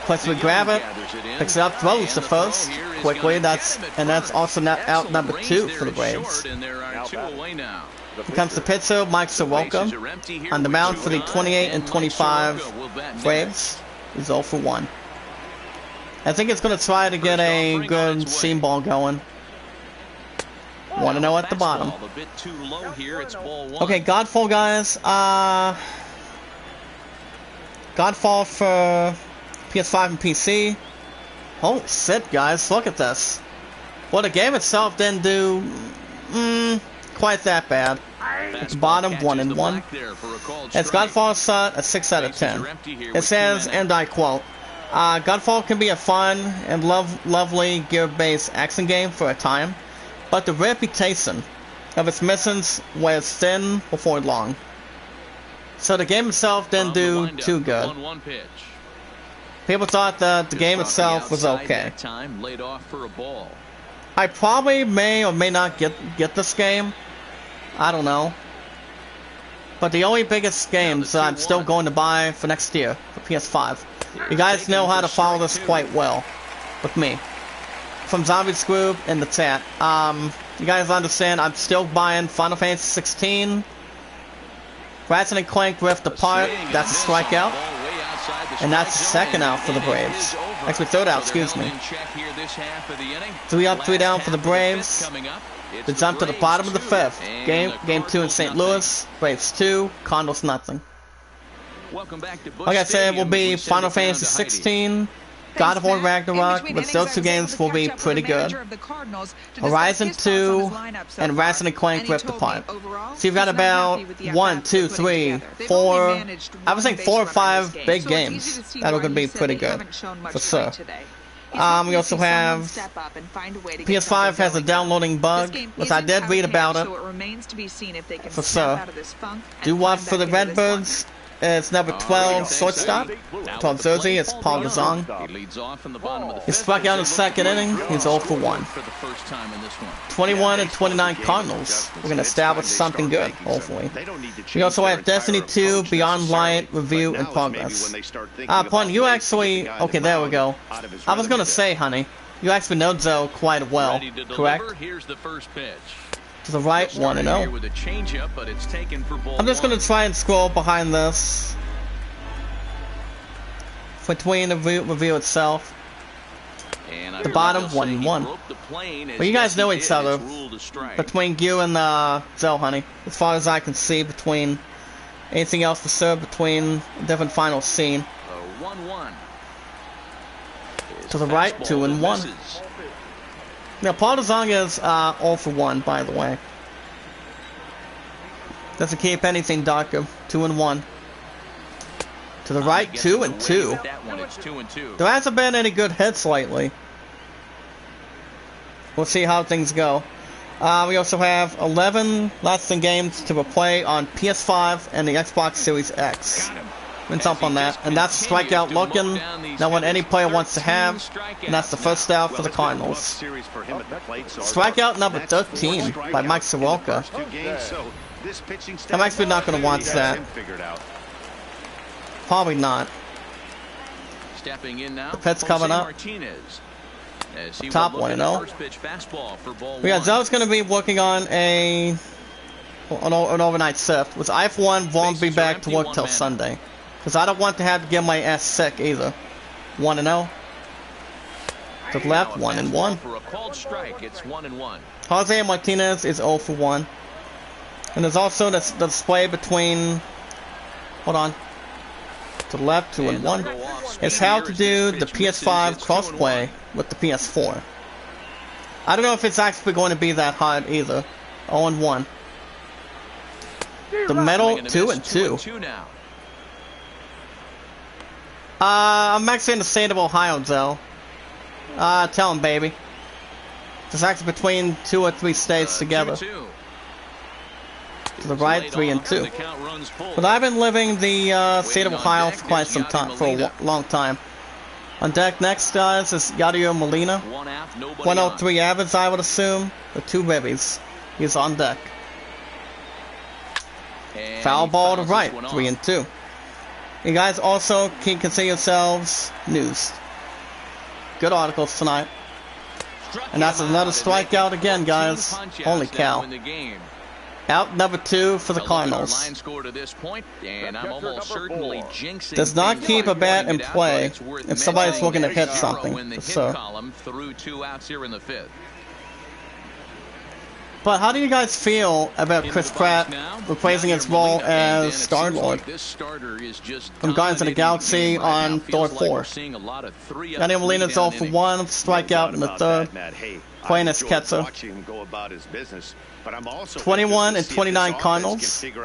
Plus we grab it, picks it up, throws to first quickly. That's also out number 2 for the Braves. Here comes the pitcher, Mike Soroka, on the mound for the 28 and 25 Braves. He's 0 for 1. I think it's going to try to get a good seam ball going. 1-0 at the bottom. Okay, Godfall, guys. Godfall for PS5 and PC. Oh, shit, guys. Look at this. Well, the game itself didn't do quite that bad. It's bottom, 1-1. It's Godfall set a 6 out of 10. It says, and I quote, Godfall can be a fun and lovely gear-based action game for a time, but the reputation of its missions was thin before long. So the game itself didn't do too good. People thought that the game itself was okay. I probably may or may not get this game. I don't know. But the only biggest games that I'm still going to buy for next year for PS5. You guys know how to follow this quite well with me. From Zombies Group in the chat. You guys understand I'm still buying Final Fantasy 16. Ratchet & Clank Rift Apart, that's a strikeout. And that's the second out for the Braves. Actually, third out, excuse me. 3 up, 3 down for the Braves. The jump to the bottom of the 5th. Game 2 in St. Louis. Braves 2, Cardinals nothing. Like I said, it will be Final Fantasy 16, God of War Ragnarok, but those 2 games will be pretty good. Horizon 2 and Ratchet & Clank Rift Apart. So you've got about 1, 2, 3, 4, I would think 4 or 5 big games that are going to be pretty good, for sure. We also have PS5 has a downloading bug, which I did read about it, for sure. Do what for the Redbirds? is number 12, shortstop. 12 jersey is Paul Gazong. He leads off in the bottom of the He struck out in the second inning. He's 0 for 1. for the first time in this one. 21 and 29 Cardinals. We're going to establish something good, hopefully. We also have Destiny 2, Beyond Light, review in progress. Pun, you actually... Okay, there we go. I was going to say, honey, you actually know Zoe quite well, correct? Here's the first pitch. To the right, 1-0. With a changeup, but it's taken for ball I'm just going to try and scroll behind this. Between the review itself. And The bottom, 1-1. Well, you guys know each other. Between you and Zoe, honey. As far as I can see, between anything else to serve between a different final scene. 1-1. To the right, 2-1. Now, Paul Gazong is 0 for 1, by the way. Doesn't keep anything darker. 2-1. To the right, 2-2. There hasn't been any good hits lately. We'll see how things go. We also have 11 lasting games to play on PS5 and the Xbox Series X. Went up on that, and that's strikeout looking. Not what any player wants to have, and that's the first out for the Cardinals. Strikeout number 13 by Mike Soroka. I'm actually not going to watch that. Probably not. Stepping in now, the pitch coming up. Top 1-0. Yeah, Zoe's going to be working on an overnight shift. With IF1 won't be back to work till Sunday. Because I don't want to have to get my ass sick either. 1-0. To the left, 1-1. For a called strike, it's 1-1. Jose Martinez is 0 for 1. And there's also the display between... Hold on. To the left, 2-1. It's how to do the PS5 crossplay with the PS4. I don't know if it's actually going to be that hard either. 0-1. The middle, 2-2. I'm actually in the state of Ohio, Zoe. Tell him, baby. It's actually between 2 or 3 states together. To the right, 3-2. But I've been living the state of Ohio for quite some time, for a long time. On deck next, guys, is Yadier Molina. 103 average, I would assume, with 2 ribbies. He's on deck. Foul ball to right, 3-2. You guys also can consider yourselves news. Good articles tonight. And that's another strikeout again, guys. Holy cow. Out number 2 for the Cardinals. Does not keep a bat in play if somebody's looking to hit something, for sure. But how do you guys feel about Chris Pratt reprising his role as Star-Lord from Guardians of the Galaxy on Thor 4? Yadier Molina's 0 for 1, strikeout in the third, playing as Ketzer. 21 and 29 Cardinals. And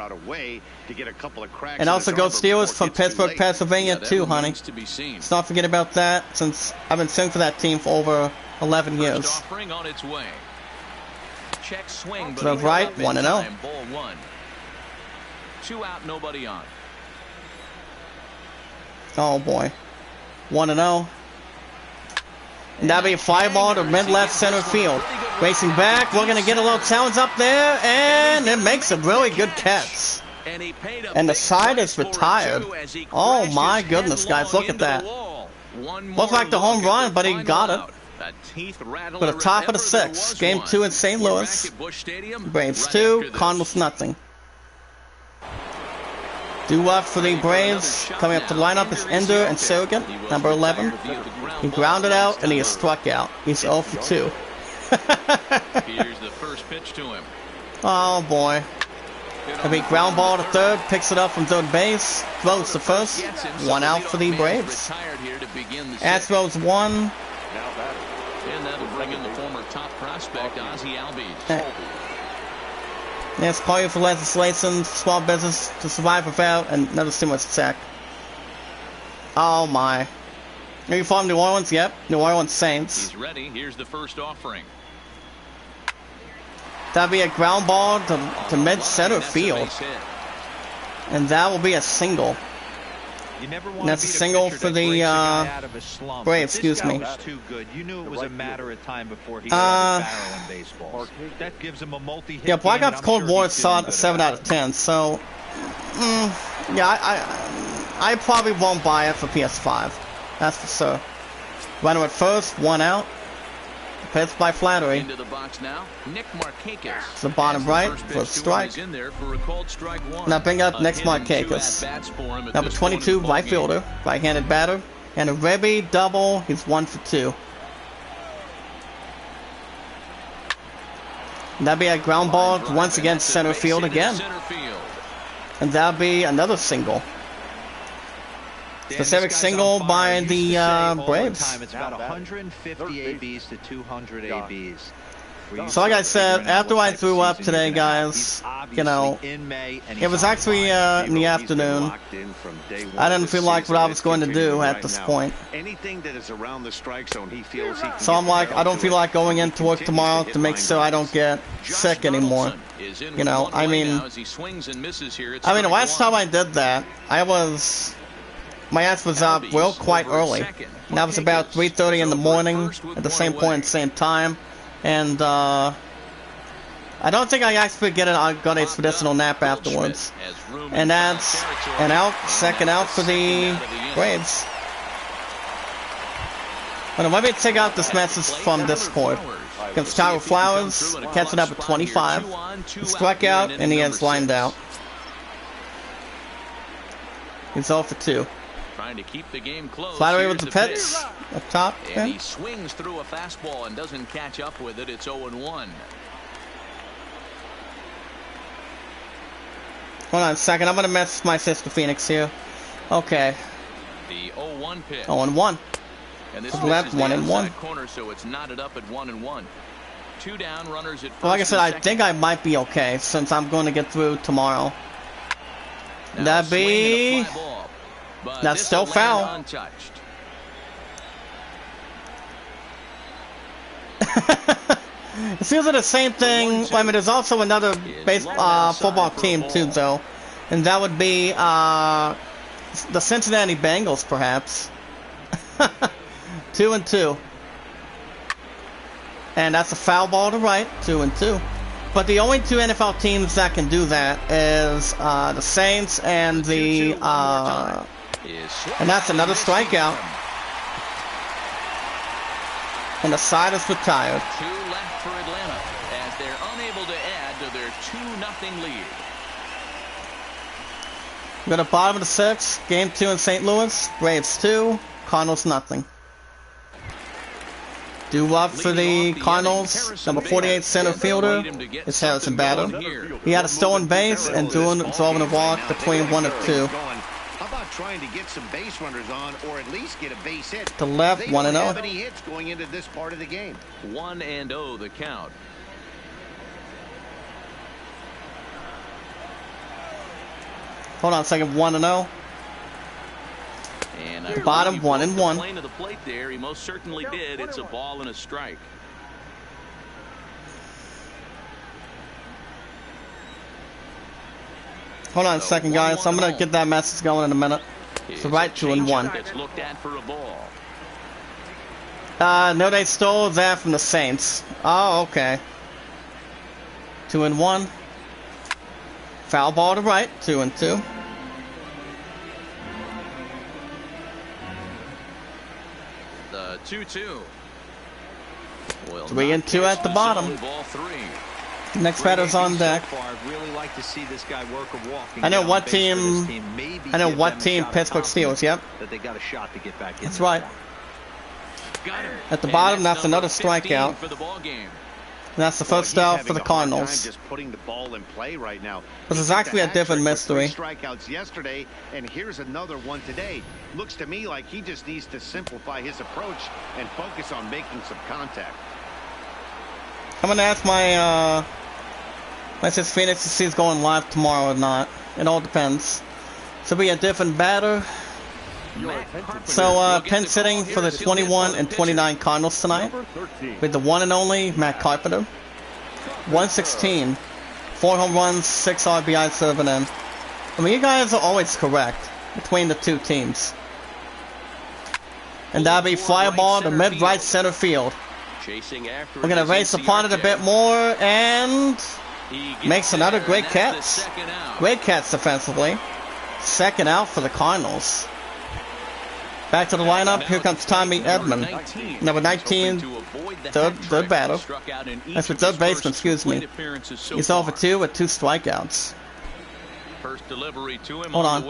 also go Steelers from Pittsburgh, Pennsylvania too, honey. Let's not forget about that, since I've been singing for that team for over 11 years. Check swing, to the right, 1-0. 2 out, nobody on. Oh boy. 1-0. And that'll be a fly ball to mid-left center field. Racing back, we're going to get a little challenge up there, and it makes a really good catch. And the side is retired. Oh my goodness, guys, look at that. Looks like the home run, but he got it. For the top of the 6th, Game 2 in St. Louis. Braves 2, Cardinals nothing. Due up for the Braves. Coming up to the lineup is Ender and Surrogate, number 11. He grounded out and he is struck out. He's 0 for 2. Here's the first pitch to him. Oh boy. A big ground ball to third, picks it up from third base, throws to first. 1 out for the Braves. Astros 1. And that'll bring in the former top prospect, Ozzie Albies. Yes, calling for legislation, small business to survive without another stimulus check. Oh my. Are you from New Orleans? Yep, New Orleans Saints. He's ready. Here's the first offering. That'd be a ground ball to mid-center field. And that will be a single. You never want And that's to a beat single pitcher for that the breaks a guy out of a slump. Braves, But this excuse guy me. was too good. You knew it was a matter of time before he got his barrel in baseball. That gives him a multi-hit Yeah, game, Black and Ops I'm Cold sure War he's feeling saw good 7 about out of 10, so yeah, I probably won't buy it for PS5. That's for sure. Runner at first, 1 out. Pitched by Flattery. Into the box now, Nick Markakis. It's the bottom right First for a pitch to him strike. is in there for a called strike one. Now bring up A next hit and 2 Markakis. at-bats for him at Number this point in 22, the right ballgame. fielder, right-handed batter, and a Rebbe double. He's 1 for 2. And that'll be a ground ball once again, center field again, Center field. and that'll be another single. Dan, Specific this guy's single on fire. by He used to the, say all the Braves. time, it's about 150 ABs to 200 ABs. So like I said, after I threw up today, guys, you know, it was actually in the afternoon. I didn't feel like what I was going to do at this point. Anything that is around the strike zone, he feels he can So I'm get like, the I don't barrel feel to it. like going into work He tomorrow continues to make hit sure I don't get Josh sick anymore. Donaldson is in You with know, one I away mean, now as he swings and misses here at I mean, the strike last one. time I did that, my ass was up real quite early. And that was about 3:30 in the morning at the same point and same time. And I don't think I actually got a traditional nap afterwards. And that's an out, second out for the Braves. But let me take out this message from Discord. Against Tyler Flowers, catching up at 25. He struck out and he has lined out. He's 0 for 2. Trying to keep the game close. Flattery with Here's the pitch up top. And Okay. he swings through a fastball and doesn't catch up with it. It's 0-1. Hold on a second. I'm going to message my sister Phoenix here. Okay. The 0-1 pitch. 0-1. And this To the left, misses the 1-1. outside corner, so it's knotted up at 1-1. 2 down, runners at first. Well, like I said, I and think second. I might be okay since I'm going to get through tomorrow. Now That'd a swing be... and a fly ball, but That's this still will land foul. untouched. It feels like the same thing. I mean, there's also another football team too, though, and that would be the Cincinnati Bengals, perhaps. 2-2, and that's a foul ball to right. 2-2, but the only 2 NFL teams that can do that is the Saints and the and that's another strikeout, and the side is retired. 2 left for Atlanta as they're unable to add to their 2-0 lead. We're at the bottom of the 6th. Game 2 in St. Louis. Braves 2, Cardinals nothing. Due up for the Cardinals. Number 48 center fielder is Harrison Bader. He had a stolen base and absorbing a walk between 1 and 2. How about trying to get some base runners on, or at least get a base hit? To left, They 1-0. don't have any hits going into this part of the game. 1-0 the count. Hold on a second. 1-0. And The bottom, 1-1. Plane to the plate there. He most certainly did. It's a ball and a strike. Hold on a second, guys. I'm gonna get that message going in a minute. So right, 2-1. That's looked at for a ball. No, they stole that from the Saints. Oh, okay. 2-1. Foul ball to right. 2-2. The 2-2. 3-2 at the bottom. Ball 3. Next batter's on deck. Really like to see this guy work a walk and I know get on what base for this team. Maybe I know give what them a team shot of Pittsburgh Steelers. confidence Yep, that they got a shot to get back in. that's there. right. Got him. At the And bottom, that's number another 15 strikeout. for the ball game. And that's the Boy, first he's out having for the a hard time Cardinals. just putting the ball in play right now. This is He took actually a the different hat trick with mystery. 3 strikeouts yesterday, and here's another one today. Looks to me like he just needs to simplify his approach and focus on making some contact. I'm gonna ask my sister Phoenix to see if he's going live tomorrow or not. It all depends. So be a different batter. So pin sitting for the 21 and 29 Cardinals tonight with the one and only Matt Carpenter. 116, 4 home runs, 6 RBIs serving in. I mean, you guys are always correct between the two teams. And that'll be fly ball to mid-right center field. We're going to race upon it a bit more, and makes another great catch. Great catch defensively. Second out for the Cardinals. Back to the lineup. Here comes Tommy Edman, number 19, third batter. That's the third baseman, excuse me. He's over 2 with 2 strikeouts. First delivery to him. Hold on.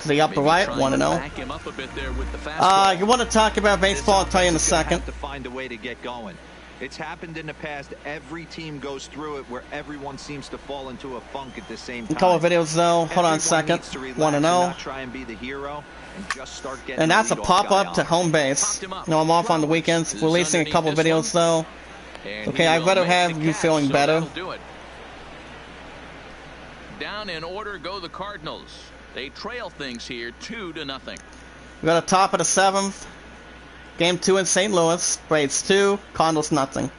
To the upper right, 1-0. You want to talk about baseball? I'll tell you in a second. To find a way to get going. It's happened in the past. Every team goes through it where everyone seems to fall into a funk at the same time. A couple of videos though. Hold on a second. 1-0. Try and be the hero and just start getting. And that's a pop-up to home base. No, I'm off on the weekends, releasing a couple of videos though. Okay, I'd rather have you feeling better. Down in order go the Cardinals. They trail things here 2-0. We got a top of the 7th. Game 2 in St. Louis. Braves 2, Cardinals nothing.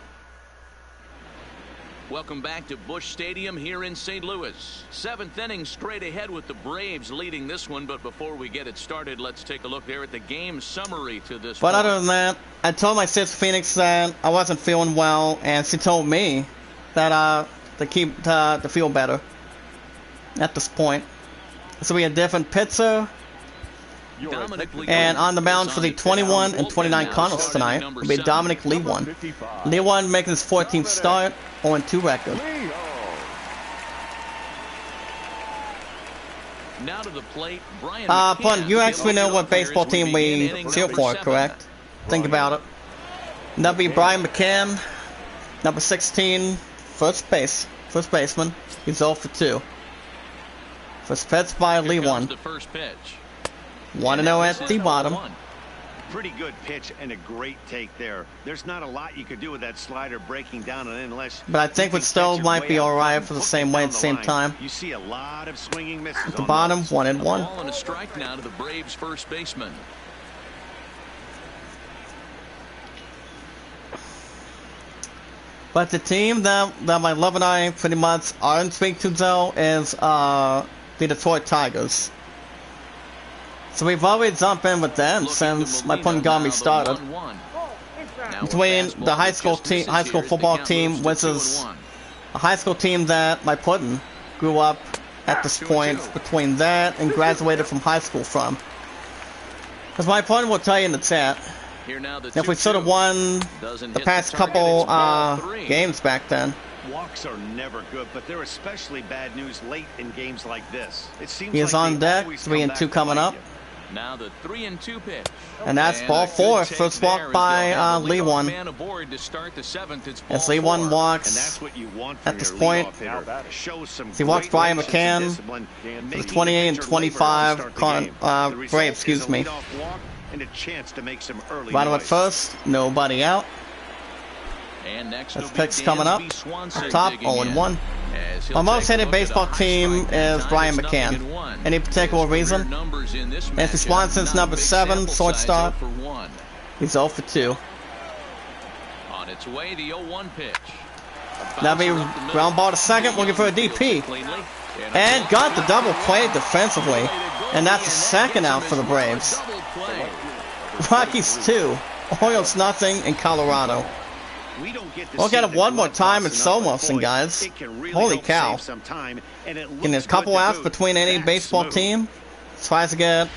Welcome back to Busch Stadium here in St. Louis. 7th inning straight ahead with the Braves leading this one. But before we get it started, let's take a look there at the game summary to this But one. other than that, I told my sister Phoenix that I wasn't feeling well, and she told me that to feel better at this point. So we had different pitcher. And on the mound for the 21 and 29 Cardinals tonight will be Dominic Lewan. Lewan making his 14th start, 0-2 record. Now to the plate, Brian Pun, you actually know what baseball team we cheer for, correct? Think about it. That'll be Brian McCann, number 16, first baseman. He's 0 for 2. First pitch by Lewan. 1-0 at the bottom. Pretty good pitch and a great take there. There's not a lot you could do with that slider breaking down and unless. But I think we still might be alright for the same way at the same time. You see a lot of swinging misses at the bottom, 1-1. Ball and a strike now to the Braves first baseman. But the team that my love and I pretty much are in speak to though is the Detroit Tigers. So we've always jumped in with them since my pun got me started. Between the high school football team, which is a high school team that my puddin grew up at this point, between that and graduated from high school from. Because my puddin will tell you in the chat, if we should have won the past couple games back then. Walks are never good, but they're especially bad news late in games like this. It seems he is like on deck, 3-2 coming up. Now the 3-2 pitch. And that's ball 4. First walk by Lewan. As Lewan walks at this point, he walks Brian McCann for the 28 and 25 Braves, excuse me. Right at first, nobody out. That's picks coming up. Top 0-1. My most hated baseball team is Brian McCann. Any particular reason? Anthony Swanson's number 7, shortstop. He's 0 for 2. On its way, the 0-1 pitch. That'll be ground ball to second, looking for a DP. And got the double play defensively. And that's the second out for the Braves. Rockies 2, Orioles nothing in Colorado. Look at it one more time in slow motion, guys. Holy cow. Getting a couple outs between any baseball team. Tries to get.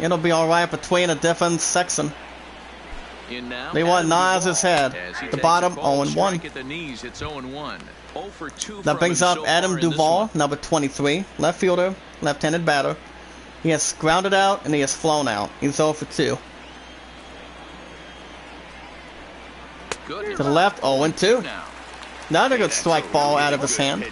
It'll be alright between a different section. Lewan nods his head. The bottom, 0-1. That brings up Adam Duvall, number 23. Left fielder, left-handed batter. He has grounded out and he has flown out. He's 0 for 2. To the left, 0-2. Another good strike ball out of his hand.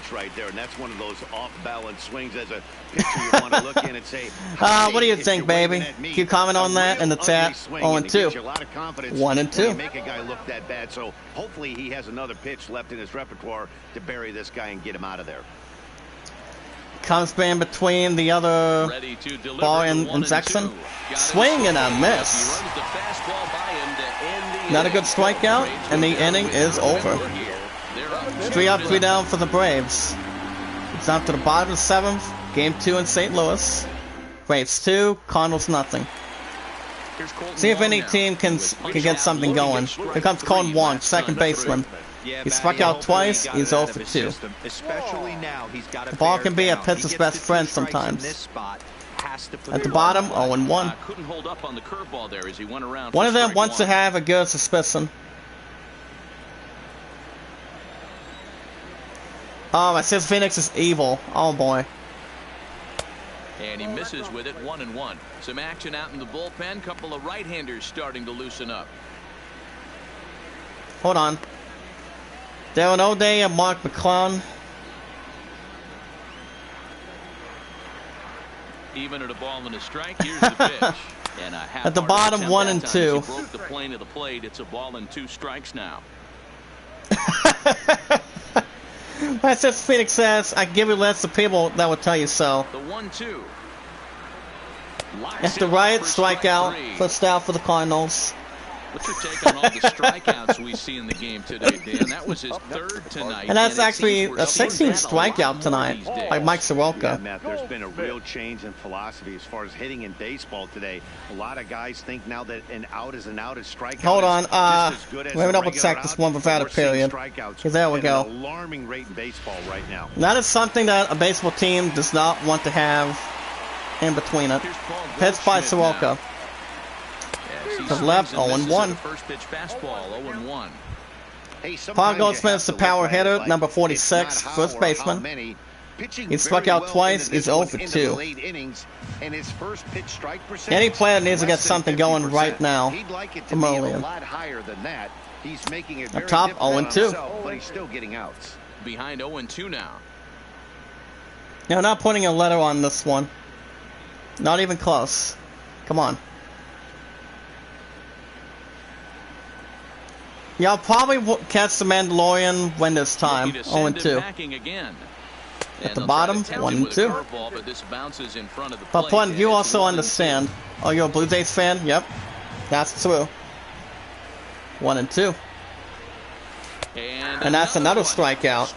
What do you think, baby? Can you comment on that in the chat? 0-2. 1-2. Make a guy look that bad, so hopefully he has another pitch left in his repertoire to bury this guy and get him out of there. Comes in between the other ball and Jackson. Swing and a miss. Not a good strikeout, and the inning is over. 3 up, 3 down for the Braves. It's down to the bottom of the 7th. Game 2 in St. Louis. Braves 2, Cardinals nothing. See if any team can get something going. Here comes Colin Wong, second baseman. He struck out twice, he's 0 for 2. The ball can be a pitcher's best friend sometimes. At the bottom, 0-1. One of them wants to have a good suspicion. Oh, it says Phoenix is evil. Oh boy. And he misses with it, 1-1. Some action out in the bullpen. Couple of right-handers starting to loosen up. Hold on. Darren O'Day and Mark McClung. Even at a ball and a strike, here's the pitch. And at the bottom, 1 and 2. Broke the plane of the plate. It's a ball and 2 strikes now. That's just Phoenix says. I give you less of people that will tell you so. The 1-2. At the right, strikeout. First out for the Cardinals. What's your take on all the strikeouts we see in the game today, Dan? That was his 3rd tonight. And that's actually a 16th strikeout tonight by Mike Soroka. Yeah, Matt, there's been a real change in philosophy as far as hitting in baseball today. A lot of guys think now that an out is an out, is strikeout. Hold on, let me double check this one without a period. There we go. An alarming rate in baseball right now. That is something that a baseball team does not want to have in between it. Pitched by Soroka. To the left, 0-1. First pitch fastball, 0-1. Paul Goldschmidt is the power hitter, number 46, first baseman. He struck out twice, he's 0 for 2. Any player needs to get something going right now from earlier. Up top, 0-2. But he's still getting outs. Behind 0-2 now. No, not putting a letter on this one. Not even close. Come on. Yeah, I'll probably catch the Mandalorian when there's time. 0-2. At the bottom, 1-2. But Pun, you also understand. Oh, you're a Blue Jays fan? Yep. That's true. 1-2. And that's another strikeout.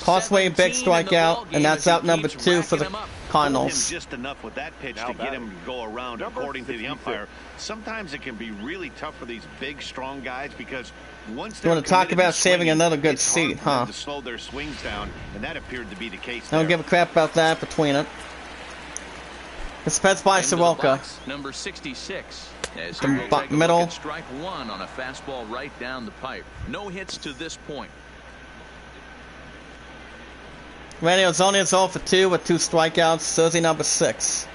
Causeway, big strikeout, and that's out number 2 for the Cardinals. Just enough with that pitch to get him to go around, according to the umpire. Sometimes it can be really tough for these big, strong guys because once you want to talk about saving another good seat, huh? To slow their swings down, and that appeared to be the case. I don't give a crap about that between it. It's pitched by Soroka. Number 66. As the middle. Strike 1 on a fastball right down the pipe. No hits to this point. Randy Ozona is 0 for 2 with 2 strikeouts. Jersey number 6.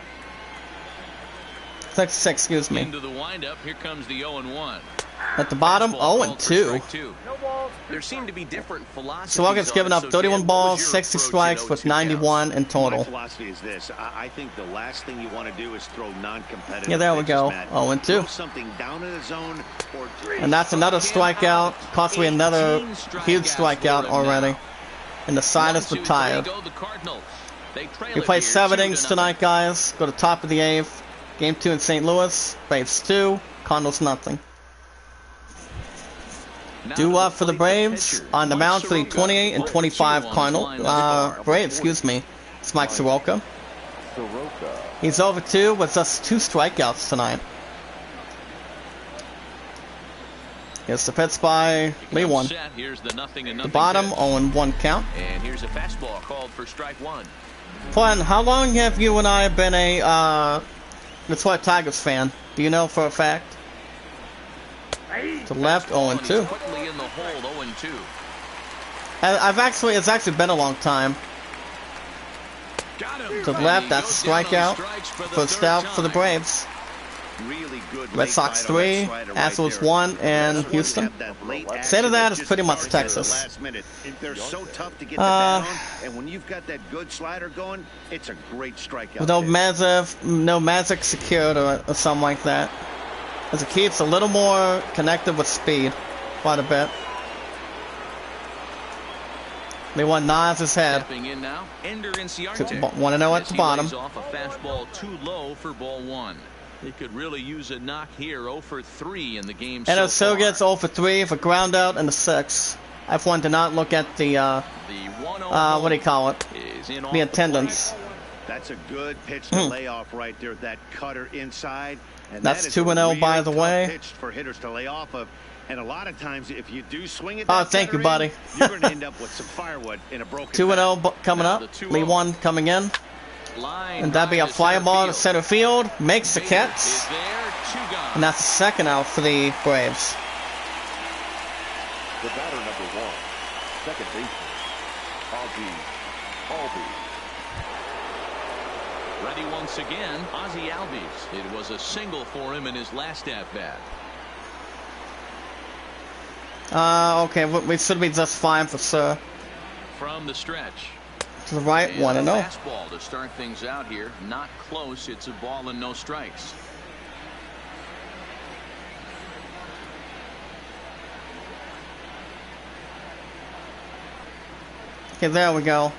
6, excuse me. Into the windup. Here comes the 0-1. At the bottom, 0-2. There seem to be different philosophies. Soroka's given up 31 balls, 60 strikes with 91 in total. My philosophy is this. I think the last thing you want to do is throw non-competitive. Yeah, there we go. 0-2. Something down in the zone and that's another strikeout. Possibly another huge strikeout already. And the side is retired. We play 7 innings tonight, guys. Go to top of the 8th. Game 2 in St. Louis. Braves 2. Cardinals nothing. Due up for the Braves on the mound for the 28 and 25 Braves, excuse me. It's Mike Soroka. He's over 2 with just 2 strikeouts tonight. Here's the pitch by Lee 1. The bottom, 0-1 count. And here's a fastball called for strike 1. Juan, how long have you and I been a Detroit Tigers fan? Do you know for a fact? To the left, 0-2. Quickly in the hold, 0-2. It's actually been a long time. To the left, that's a strikeout. First out for the Braves. Red Sox 3, Astros 1, and Houston. Say to that, it's pretty much Texas. They're so tough to get the bat on, and when you've got that good slider going, it's a great strikeout. With no magic secured or something like that. As it keeps a little more connected with speed, quite a bit. They want Nas's head. Want to know at the bottom. Off a fastball too low for ball 1. He could really use a knock here. 0 for 3 in the game And so it still far. gets 0 for 3 for ground out and the 6. F1 did not look at the, what do you call it? The attendance. That's a good pitch to lay off right there. That cutter inside. And That's that is 2-0 by really the tough way. pitch for hitters to lay off of. And a lot of times, if you do swing it, Oh, thank you, buddy. you're going to end up with some firewood in a broken 2-0 coming Now up. the 2-0. Lee 1 coming in. Line And that'd be a drive to fly ball to center center field. Makes the field. catch. Is there, 2 gone. And that's the second out for the Braves. The batter number 1, second baseman, Albie. Ready once again, Ozzie Albies. It was a single for him in his last at-bat. Okay, we should be just fine for sir. From the stretch. To the right, And 1-0. fastball to start things out here. Not close. It's a ball and no strikes. Okay, there we go.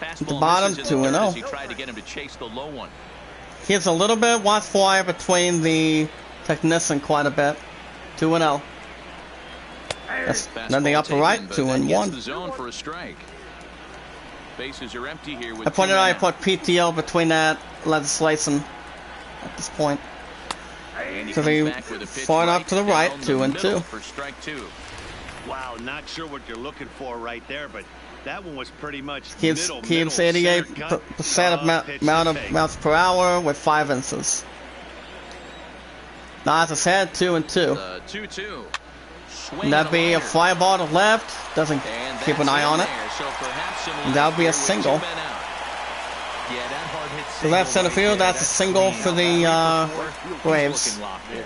Fastball the bottom, misses in the 2-0. dirt as he tried to get him to chase the low one. Here's a little bit watch fly between the technician quite a bit. 2-0. That's then the Fastball upper taken, right, but 2 that and gets 1. the zone for a strike. Bases are empty here with I pointed 2 out I men put PTO between that legislation at this point. And he So comes they back with a pitch far enough to the right, down 2 and middle 2. for strike 2. Wow, not sure what you're looking for right there, but that one was pretty much Keeps middle 88% amount of miles per hour with 5 inches. Now it's head 2 and 2. 2-2. And that'd be a fly ball to left. Doesn't keep an eye on it. And that'll be a single. The left center field, that's a single for the Braves. Marquez.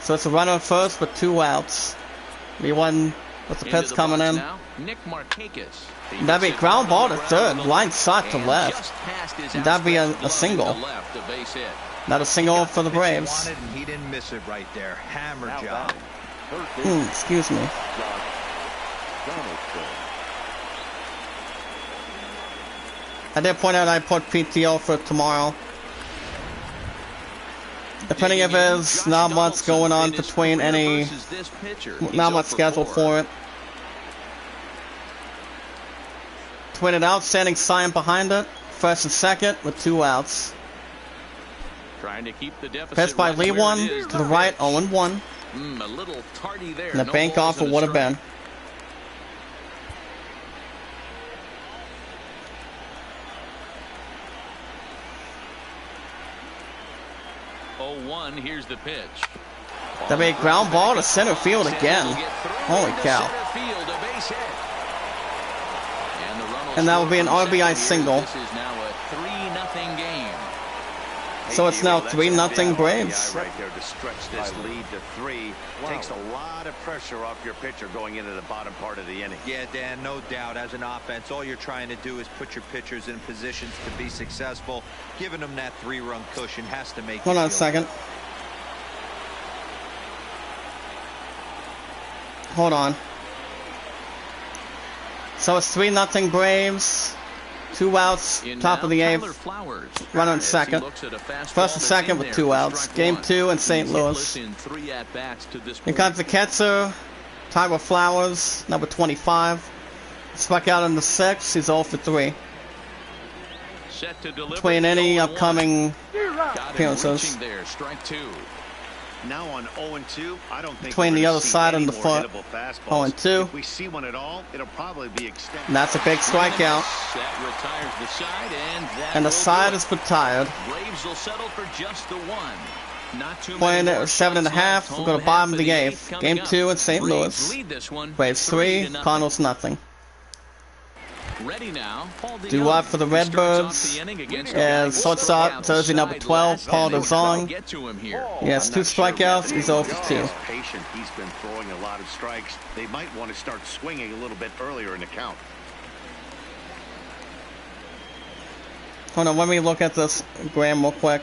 So it's a runner first with 2 outs. The one with the pitch coming in. Nick Markakis. That'd be a ground ball to third, line side to left. That'd be a single. Not a single for the Braves. And he didn't miss it right there. Hammer Now job. batting, third baseman, Excuse me. Donaldson. I did point out I put PTO for tomorrow. Depending if there's not much going on between any, not much schedule for it. Twin an outstanding sign behind it. First and second with 2 outs. Trying to keep the deficit Pitch by right Lee where it 1 is. to the right, 0-1. A little tardy there. And the No bank balls offer and a would have strike. been. Here's the pitch. That'd be a ground ball to center field again. Holy cow. And that will be an RBI single. This is now a 3-0 game. So it's now 3-0 Braves. Right there to stretch this lead to 3. Takes a lot of pressure off your pitcher going into the bottom part of the inning. Yeah, Dan, no doubt. As an offense, all you're trying to do is put your pitchers in positions to be successful. Giving them that 3-run cushion has to make. Hold on a second. Hold on. So it's 3-0 Braves. 2 outs, top of the 8th. Runner in second. First and second with 2 outs. Game 2 in St. Louis. Here comes the catcher, Tyler Flowers, number 25. Struck out in the 6th. He's 0 for 3. Between any upcoming appearances. Strike 2. Now on 0-2, I don't think Between we're the gonna other see side any and the more front. hittable fastballs. 0-2. If we see one at all, it'll probably be extended. And that's a big strikeout. That retires the side, And the will side do is retired. it. Braves will settle for just the 1. Not too Playing many at more 7.5. shots We're left. going to Home bottom of half the of 8th. coming Game up. 2 in St. Braves Louis. lead this one Braves 3, 3-0. Cardinals nothing. Ready now. Paul Due DeYoung. up for the He starts off Redbirds the inning against as the shortstop, Guys. jersey number 12, Paul And they try to DeZong. get to him here. He has 2 strikeouts. He's 0 for 2. He's patient. He's been throwing a lot of strikes. They might want to start swinging a little bit earlier in the count. Hold on, let me look at this Graham real quick.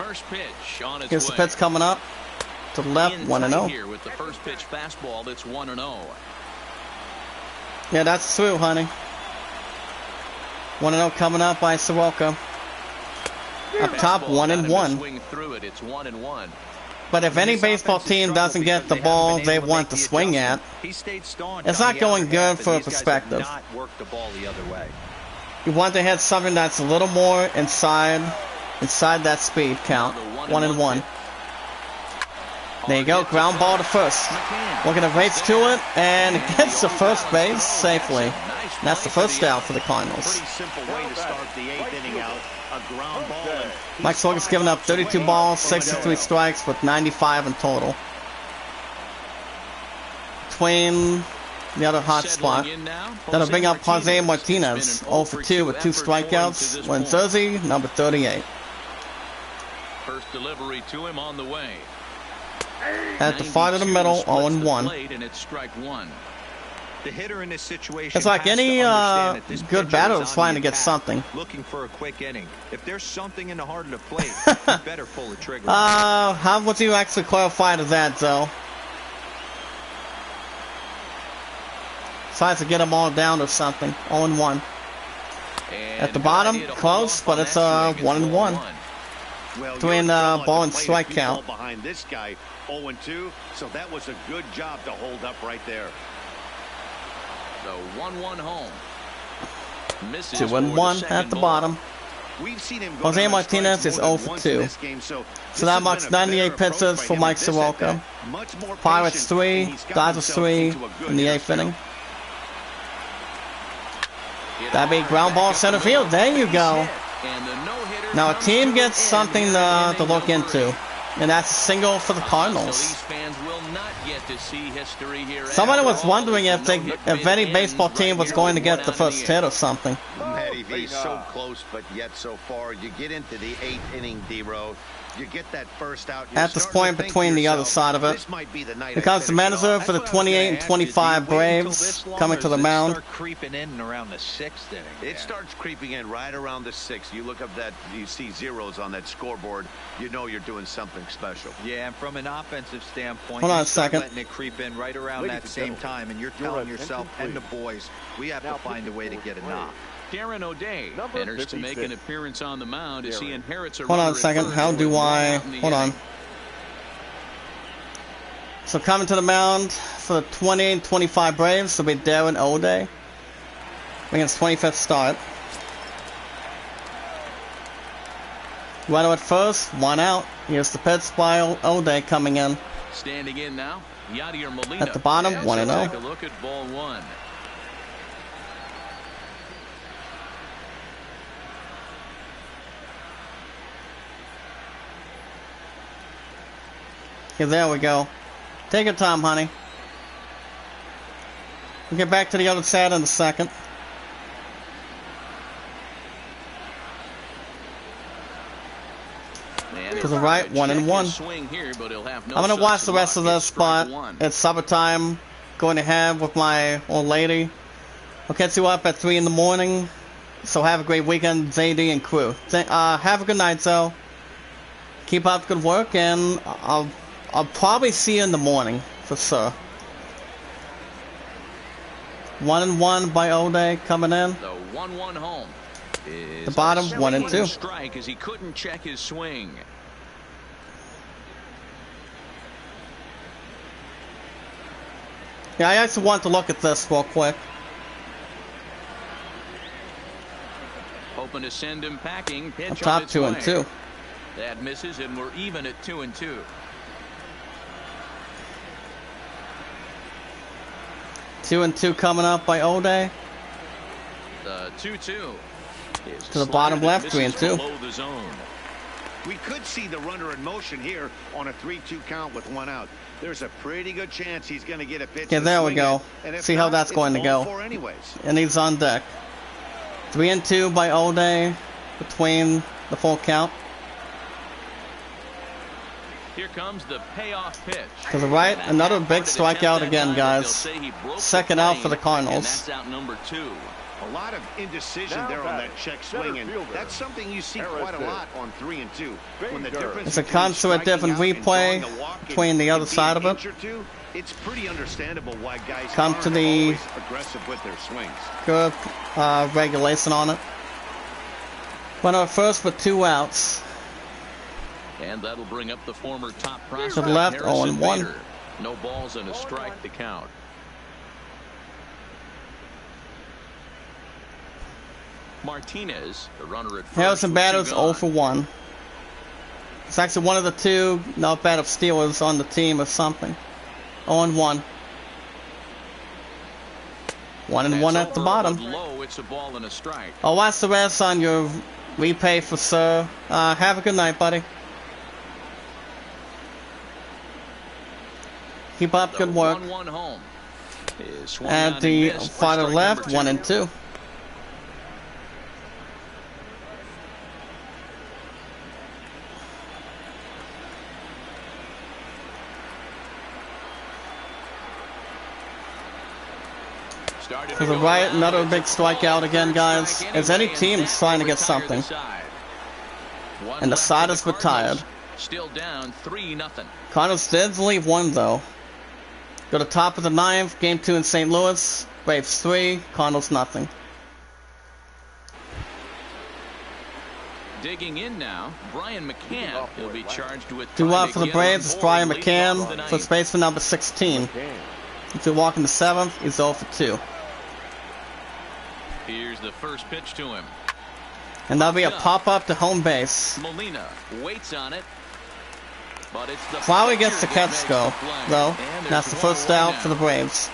First pitch on its Here's the way. pitch coming up. To the left, In 1-0. tight here with the first pitch fastball. That's 1-0. Yeah, that's true, honey. 1-0 coming up by Soroka. Up top, Fastball, got him to 1-1. swing through it. It's 1-1. But if any baseball team doesn't get the ball they want to swing at, He stayed staunch it's on not the going outer good half, for and these guys have perspective. not worked the ball the other way. you want to hit something that's a little more inside that speed count. 1-1. There you go, ground ball to first. We're going to race to it, and it gets to first base safely. And that's the first out for the Cardinals. Pretty simple way to start the 8th inning out. A ground ball. And Mike Soroka's given up 32 balls, 63 strikes with 95 in total. Between the other hot spot, that'll bring up Jose Martinez, 0 for 2 with 2 strikeouts. Wins jersey, number 38. First delivery to him on the way. At the far of the middle, 0-1. And it's strike one. The hitter in this situation It's like has any to understand that this good pitcher batter is is on trying the to get attack, something. looking for a quick inning. If there's something in the heart of the plate, you better pull the trigger. How would you actually clarify to that, though? Tries to get them all down or something. 0-1. At the bottom, close, but it's 1-1. well, Between, you're telling ball the and plate strike people count. behind this guy 0-2, so that was a good job to hold up right there. The 1-1 home. Misses 2-1 at the bottom. We've seen him go Jose down on Martinez strikes is more 0 than for once in 2. this game, so So that this marks has been a 98 better pitches approach for by Mike him this Soroka. at-bat. Much more Pirates patience, 3, and he's got Dodgers himself 3 into a good in the 8th spell. inning. That'd be ground ball center field. There you go. Now a team gets something to look into, and that's a single for the Cardinals. Somebody was wondering if any baseball team was going to get the first hit or something. He's so close, but yet so far. You get into the 8th inning, D-Row. You get that first out. At this point, between the other side of it, here comes the manager for the 28 and 25 Braves coming to the mound. Start creeping in around the 6th inning. It starts creeping in right around the 6th. You look up that, you see zeros on that scoreboard. You know you're doing something special. Yeah, and from an offensive standpoint, Hold on you a start second. letting it creep in right around Ladies that and same gentlemen, time, and you're your telling attention, yourself and the please. boys, we have Now to find a way to get a knock. Darren O'Day Number enters to make 56. an appearance on the mound as he inherits a Hold on runner a at second. first How with do one I... out in the Hold on. inning. So coming to the mound for the 20 and 25 Braves will be Darren O'Day. Making his 25th start. Runner at first, 1 out. Here's the pitch by O'Day coming in. Standing in now, Yadier Molina. At the bottom, Let's 1-0. Take a look at ball one. Okay, there we go. Take your time, honey. We'll get back to the other side in a second. To the right, 1-1. I'm gonna watch the rest of this spot. It's summertime. Going to have with my old lady. I'll catch you up at 3 in the morning. So have a great weekend, JD and crew. Have a good night, so. Keep up the good work, and I'll probably see you in the morning for sure. 1-1 by O'Day coming in. The 1-1 home. The bottom, 1-2. Strike as he couldn't check his swing. Yeah, I actually want to look at this real quick. Hoping to send him packing. Pitch Up top, on its 2-2. way. That misses, and we're even at 2-2. 2-2 coming up by O'Day. The 2-2. To the bottom left, 3-2. Below the zone. We could see the runner in motion here on a 3-2 count with 1 out. There's a pretty good chance he's going to get a pitch. Yeah, to there we swing go. at, and if See how not, that's it's going to ball go. 4 anyways. And he's on deck. 3-2 by O'Day between the full count. Here comes the payoff pitch. To the right, another big strikeout again, guys. Second out for the Cardinals. And that's out number 2. A lot of indecision Now there on batting, that check center swing, and fielder, that's something you see quite a Harrison. lot on 3 and 2. When the Bader. difference It's a between constant striking different out and replay drawing a walk between the and other being side of it. injured too, it's pretty understandable why guys Come aren't to the- always aggressive with their swings. Good regulation on it. Went out first with 2 outs. And that'll bring up the former top To prospect, the left, Harrison 0-1. Bader. No balls and a strike to count. Martinez, the runner at first. Harrison with 2 Bader's gone. 0 for 1. It's actually one of the 2 not bad of stealers on the team or something. 0 and 1. 1 and 1 That's at the over, bottom. but low, it's a ball and a strike. Oh, watch the rest on your repay for Sir. Have a good night, buddy. Keep up The good work. 1-1 home is swung And on the and missed for farther strike left, number 1 and 2. Started To the go right, down. another It's big a strikeout again, guys. strike As any anyway, team and is trying to that get will retire something. the side. One And the left side for is the Cardinals. retired. Still down 3-0. Cardinals did leave 1 though. Go to top of the 9th, game 2 in St. Louis. Braves 3, Cardinals nothing. Digging in now, Brian McCann will be charged with 2 trying out to for the get Braves. on It's board Brian and lead off the McCann, ninth. first baseman number 16. If you walk in the 7th, he's 0 for 2. Here's the first pitch to him. And that'll be a pop-up to home base. Molina waits on it. But it's the Flowey pitcher gets the that catch makes go, the play. though. And That's the there's first 1-1 out now. for the Braves.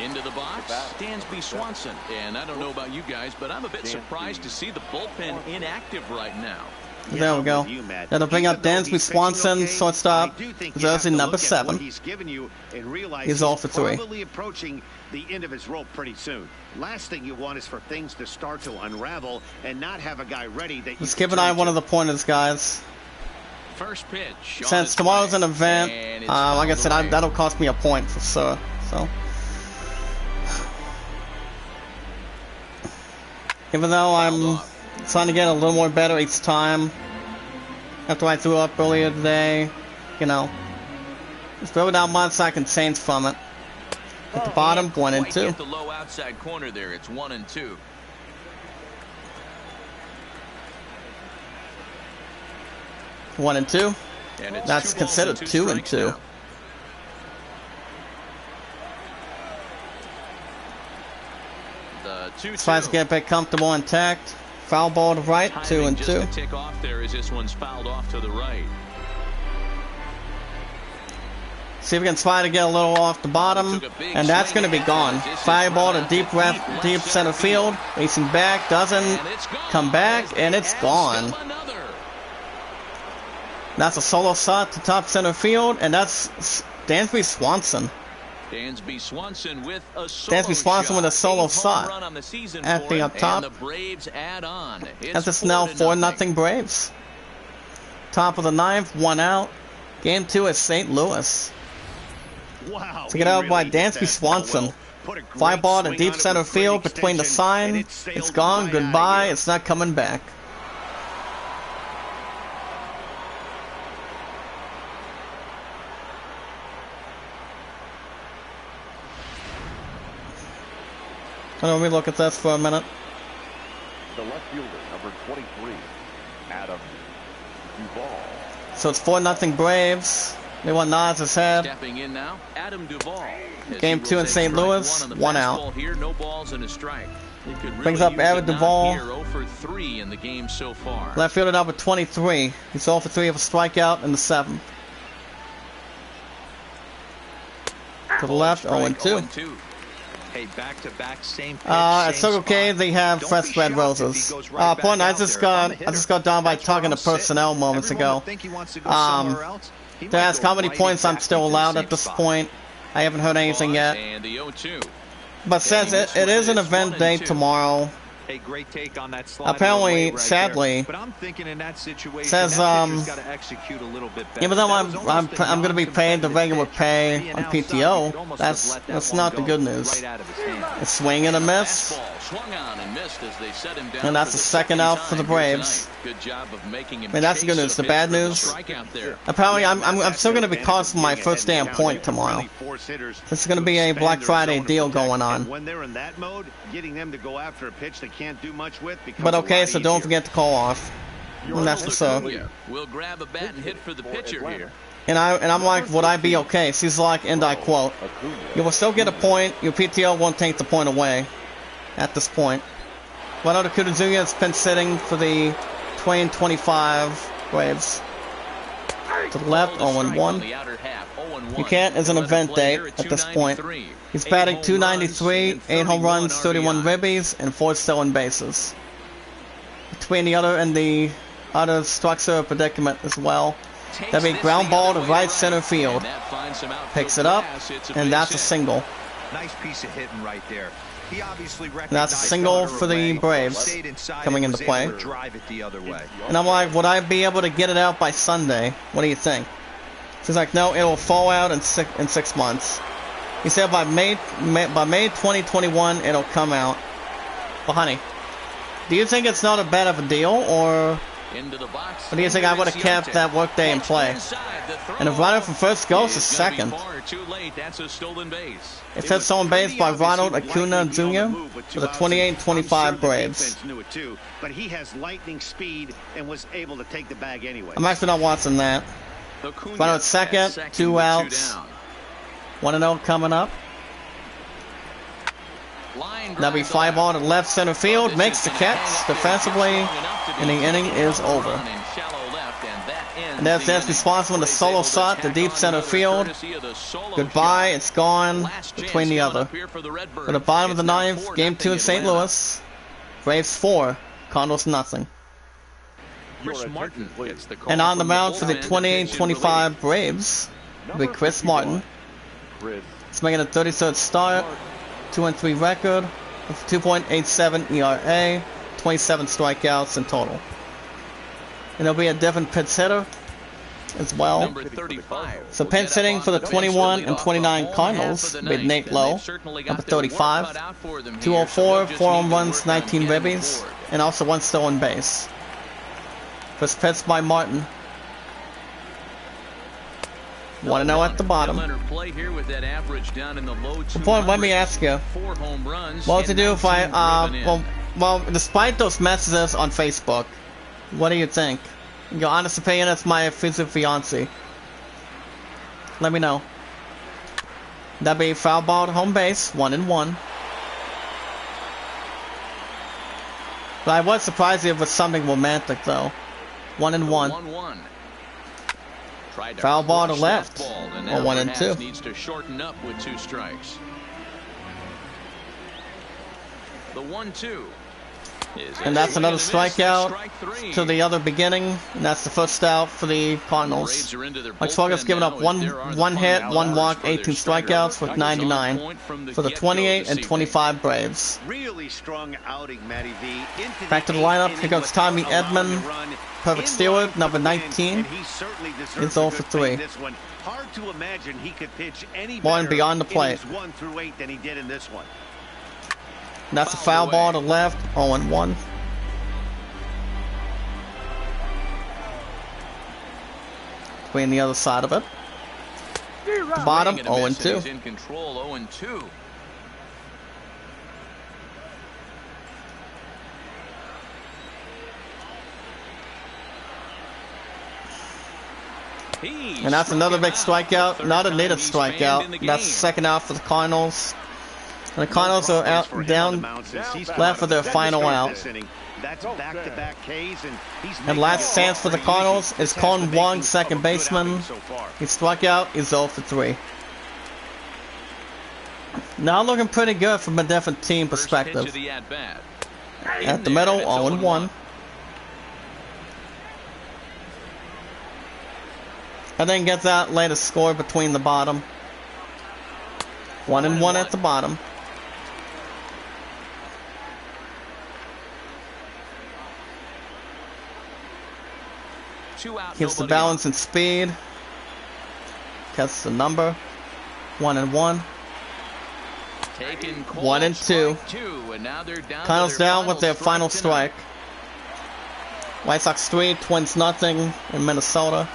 Into the box, Dansby Swanson. And I don't know about you guys, but I'm a bit surprised to see the bullpen inactive right now. There we go. That'll bring up Dansby Swanson, shortstop. Jersey number 7. He's given you and realize He's 0 for 3. probably approaching the end of his rope pretty soon. Last thing you want is for things to start to unravel and not have a guy ready that you Let's can keep an turn eye on one to. of the pointers, guys. First pitch. on Since its tomorrow's way. an event, And it's like I fouled said, away. that'll cost me a point for sure. So, even though I'm trying to get a little more better each time, after I threw up earlier today, you know, there's really not much I can change from it. At the bottom, 1 and Quite 2. get the low outside corner there. It's 1 and 2. One and 2. And it's That's 2 balls considered and 2 and strikes 2. now. The 2-2. Tries to get back comfortable intact. Foul ball to right, 2 and 2. Just a tick off there as this one's fouled off to the right. See if we can try to get a little off the bottom, and that's going to be gone. Fire ball to deep center field. Racing back, doesn't And it's gone. come back, and it's gone. Still another. That's a solo shot to top center field, and that's Dansby Swanson. Dansby Swanson with a solo Dansby Swanson with a solo Eighth home shot run on the season at for the him, up top. And the Braves add on. That's just now 4-0 Braves. Top of the 9th, 1 out. Game 2 at St. Louis. Wow, To get he out by really hit Dansby that Swanson. well. Put a great Fly ball to swing deep on it center with great field between the extension, sign. and it sailed It's gone. right out of Goodbye. here. It's not coming back. Let me look at this for a minute. The left fielder, number 23, Adam Duvall. So it's 4-0 Braves. Anyone nods his head. Stepping in now, Adam Duvall. As Game he will 2 in take St. strike Louis, on the 1 out. fastball here, no balls and a strike. He could really Brings up use Adam it not Duvall. here, 0 for 3 in the game so far. Left fielder number 23. He's 0 for 3 of a strikeout in the 7th. To the left, 0 and 2. 0-2. Hey, back-to-back, same pitch, At same Circle K, spot. they have Don't fresh be red shocked if roses. he goes right back Point, I out just there. I'm got a hitter. done by That's where talking to I'm sitting. personnel moments Everyone ago. would think he wants to go somewhere else. He To might ask go how many right points I'm exactly still to the allowed same at this spot. point. I haven't heard anything yet. And the 0-2. But since it is an event day tomorrow, Hey, great take on that slider apparently, right sadly, there. But I'm thinking in that situation, says that pitcher's got to execute a little bit better. even though I'm going to be paid the regular pay on PTO, that's not the good news. A swing and a miss, and that's the second out for the Braves. I mean, that's the good news. The bad news, apparently, I'm still going to be costing my first damn point tomorrow. This is going to be a Black Friday deal going on. When they're in that mode, getting them to go after a pitch they can't do much with becomes But okay, a lot so don't easier. forget to call off. And that's what's up. We'll grab a bat and hit for the pitcher here. And I'm like, would I be okay? She's like, and I quote, "You will still get a point. Your PTO won't take the point away." At this point, Ronald Acuna Jr. has been sitting for the 2025 Braves. To the left, 0-1. You can't as an event date at this point. He's batting 293, 8 home runs, 31 ribbies, and 4 stolen bases. Between the other and the other structure predicament as well. That'd be ground ball to right center field. Picks it up, and that's a single. Nice piece of hitting right there. He obviously And that's a single for the Braves coming into play. Drive it the other way. And I'm like, would I be able to get it out by Sunday? What do you think? She's like, no, it'll fall out in 6 months. He said by May 2021 it'll come out. Well, honey, do you think it's not a bad of a deal, or do you think I would have kept that workday in play? And if runner from first goes to second. It says stolen base by Ronald Acuna Jr. for the 28-25 Braves. But he has lightning speed and was able to take the bag anyway. I'm actually not watching that. Runner at second, 2 outs. 1-0 coming up. That'll be fly ball to left center field. Makes the catch defensively, and the inning is over. And that's responsible in the solo shot to deep center field. Goodbye, it's gone between the other. For the bottom of the ninth, game 2 in St. Louis. Braves 4, Cardinals nothing. And on the mound for the 28-25 Braves will be Chris Martin. He's making a 33rd start, 2-3 record, with 2.87 ERA, 27 strikeouts in total. And there'll be a different pitch hitter as well. So pinch hitting for the 21 and 29 Cardinals will be Nate Lowe, number 35, 204, 4 home runs, 19 ribbies, and also 1 stolen base. First pitch by Martin. 1-0 at the bottom. Point, let me ask you, what would you do if I, well, despite those messages on Facebook, what do you think? Your honest opinion as my future fiancé. Let me know. That'd be foul ball to home base, 1-1. But I was surprised if it was something romantic though. 1-1. Foul ball to left, or 1-2. Needs to shorten up with 2 strikes. The 1-2. And that's another strikeout to the other beginning, and that's the first out for the Cardinals. Mike Swagger's given up one hit, 1 walk, 18 strikeouts with 99 for the 28 and 25 Braves. Really strong outing, Matty V. Back to the lineup. Here goes Tommy Edman, perfect stealer, number 19. It's 0 for 3. Hard to imagine he could pitch any One beyond the plate. 1 through 8 than he did in this one. And that's a foul ball to left, 0-1. Between the other side of it. The bottom, 0-2. In control, 0-2. And that's another big strikeout, not a native strikeout. That's the second out for the Cardinals. And the Cardinals are out, down left for their final out. And last chance for the Cardinals is Colin Wong, second baseman. He struck out, he's 0 for 3. Now looking pretty good from a different team perspective. At the middle, 0-1. And then get that latest score between the bottom. 1-1 at the bottom. 2 out, Keeps the nobody on. balance and speed. Cuts the number. 1-1. Taking 1-2. strike 2, and now they're down. Cardinals to their down with their final tonight. strike. White Sox 3, Twins nothing in Minnesota.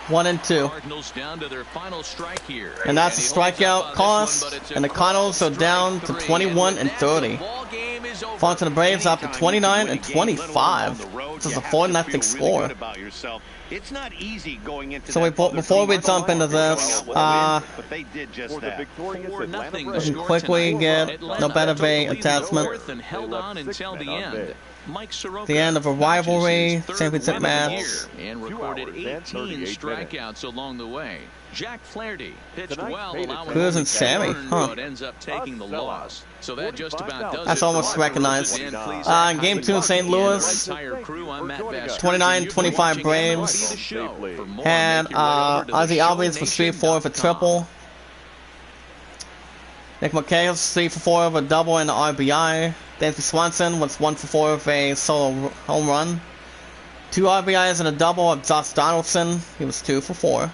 1-2. Cardinals down to their final strike here. And that's the he holds up strikeout on this cost. one, but it's a And the Cardinals are called down strike to 3, and 21 with and that, 30. the ball game is over. Falling to the Braves after Anytime 29 you and can win a game, let alone 25. on the road, This is you a have 4-0 to feel really score. good about yourself. It's not easy going into So that before we other jump team into this, but they did just For the that. victorious 4-0 Atlanta the Braves. we can score quickly tonight. get Atlanta no better took the bay lead in the attachment. fourth and held on until the end. Mike Soroka The end of a notches rivalry, his third championship win of the match. year and 2 recorded hours and 18 38 strikeouts along the way. Jack Flaherty pitched Tonight's well, Payitforward allowing Cruz only and Sammy, 1 huh. but ends up taking the A sellout. loss. So that just about does That's it. almost for recognized. Dan Plesac, Game Heidi 2 in St. Lucky, Louis. and the entire crew. I'm Matt Bass. 29-25 Braves. Had Ozzie Albies for 3-4 for triple. Nick McKay's 3 for 4 of a double and an RBI. Dansby Swanson was 1 for 4 of a solo home run. 2 RBIs and a double of Josh Donaldson. He was 2 for 4.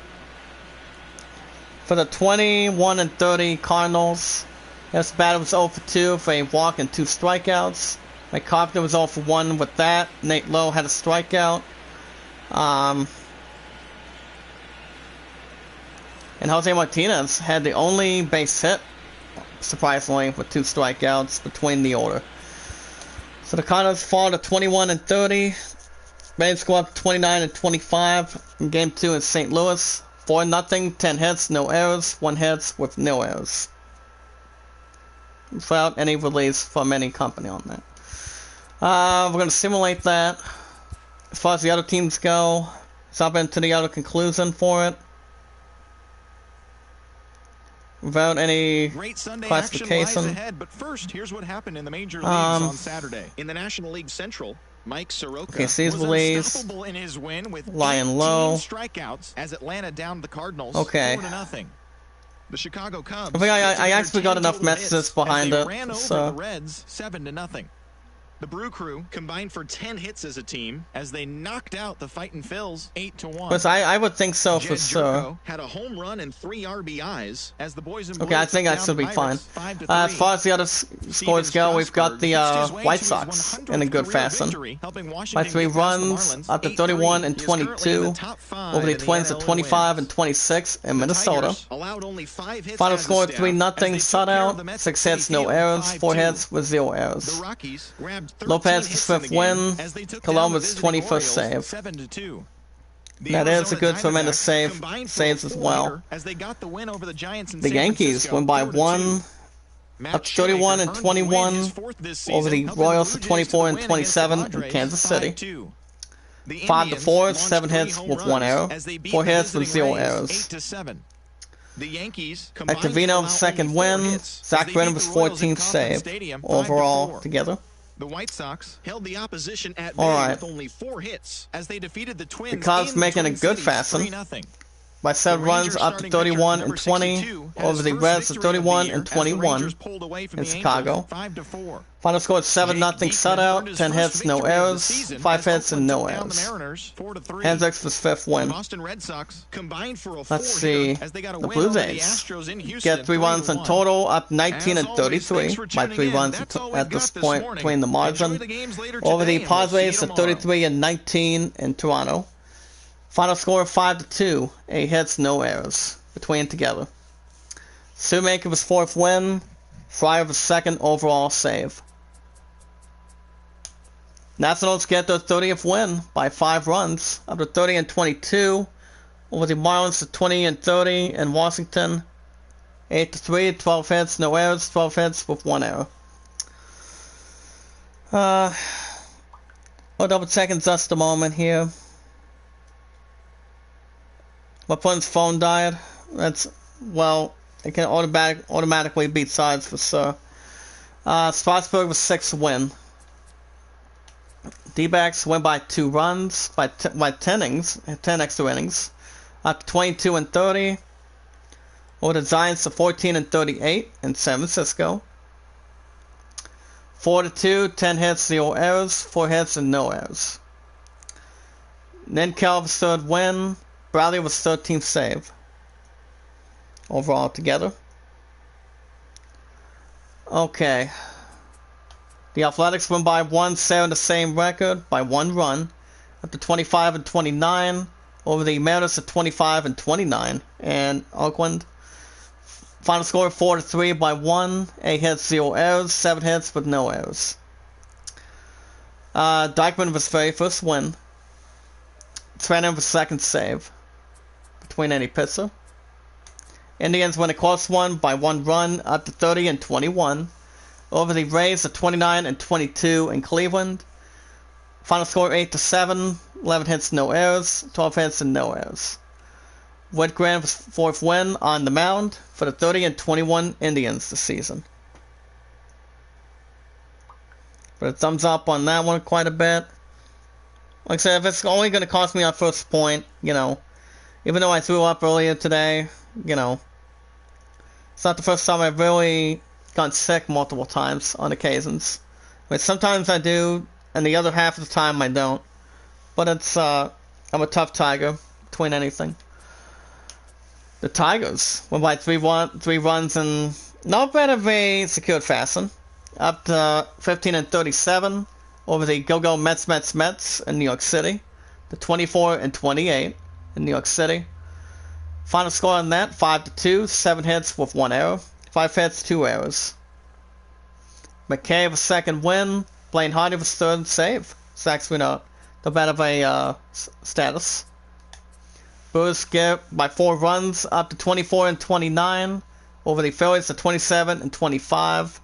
For the 21 and 30 Cardinals, this batter was 0 for 2 for a walk and 2 strikeouts. Mike Carpenter was 0 for 1 with that. Nate Lowe had a strikeout. And Jose Martinez had the only base hit, surprisingly, with 2 strikeouts between the order. So the Cardinals fall to 21 and 30. Braves go up 29 and 25 in Game 2 in St. Louis. 4-0, 10 hits, no errors, 1 hit with no errors. Without any release from any company on that. We're going to simulate that. As far as the other teams go, jump into the other conclusion for it. Without any Great Sunday classification. action lies ahead, but first, here's what happened in the major leagues on Saturday. In the National League Central, Mike Soroka was unstoppable in his win with lying 18 low. strikeouts as Atlanta downed the Cardinals 4-0. The Chicago Cubs. I think I actually got enough messages behind it. Ran over So. the Reds 7-0. The Brew Crew combined for 10 hits as a team as they knocked out the Fightin' Phils 8-1. But I would think so for Jed sure. Jerko had a home run and 3 RBIs as the boys in blue Okay, I think took that down should be the fine. Pirates 5-3. As far as the other scores go, we've got the White Sox in a good fashion. By 3 runs, up to 31 and 22 over the Twins at 25 and 26 in Minnesota. Final score 3-0 shutout, 6 hits, no errors, 4 hits with 0 errors. Lopez for 5th win, Columbus 21st save. That is a good tremendous saves as well. The Yankees win by 1, up 31 and 21 over the Royals 24 and 27 in Kansas City. 5-4, 7 hits with 1 error, 4 hits with 0 errors. The Yankees At Davino, second win. Zach Brennan was 14th save overall together. The White Sox held the opposition at All bay right. with only 4 hits as they defeated the Twins. The Cubs in making a Twin good Cities fashion 3-0. by 7 runs, up to 31 and 20 over the Reds at 31 and 21 in Chicago. 5-4. Final score 7-0 shutout, 10 hits, no errors, 5 hits and no errors. Hendricks was 5th win. Boston Red Sox combined for a Let's 4 see. as they got a The win Blue over the Jays Astros in Houston, get 3 runs in 3-1. total, up 19 and As always, 33 thanks for by tuning 3 in. runs That's all we've at this got point morning. between the margin. Enjoy the games later Over today, the and we'll see you Padres at tomorrow. 33 and 19 in Toronto. Final score 5-2, 8 hits, no errors between together. Shoemaker was 4th win, Fryer was 2nd overall save. Nationals get their 30th win by 5 runs, up to 30 and 22 over the Marlins at 20 and 30 in Washington. 8-3, 12 hits, no errors, 12 hits with 1 error. I'll double check in just a moment here. My friend's phone died. That's, well, it can automatically beat sides for sure. Strasburg was 6th win. D-backs win by 2 runs, by 10 extra innings, up to 22 and 30. Over the Giants to 14 and 38 in San Francisco. 4-2, 10 hits, 0 errors, 4 hits and no errors. Ninkel was 3rd win. Bradley was 13th save. Overall together. Okay. The Athletics win by 1, sharing the same record by 1 run. Up to 25 and 29. Over the Mariners at 25 and 29. And Oakland. Final score 4-3 by 1. 8 hits, 0 errors. 7 hits with no errors. Dykeman was very first win. Trennan was 2nd save. Between any pitcher. Indians win a close one by 1 run. Up to 30 and 21. Over the Rays at 29 and 22 in Cleveland. Final score 8-7. 11 hits, no errors. 12 hits and no errors. Whitgren was 4th win on the mound for the 30 and 21 Indians this season. But a thumbs up on that one quite a bit. Like I said, if it's only going to cost me on first point, you know, even though I threw up earlier today, you know, it's not the first time I've really gotten sick multiple times on occasions. I mean, sometimes I do, and the other half of the time I don't. But it's, I'm a tough tiger between anything. The Tigers won by 3 runs in not bad of a secured fashion. Up to 15 and 37 over the Go-Go Mets in New York City. The 24 and 28 in New York City. Final score on that, 5-2, 7 hits with 1 error. 5 hits, 2 errors. McKay was 2nd win. Blaine Hardy was 3rd save. It's actually not bad of a status. Brewers get by 4 runs up to 24 and 29 over the Phillies at 27 and 25.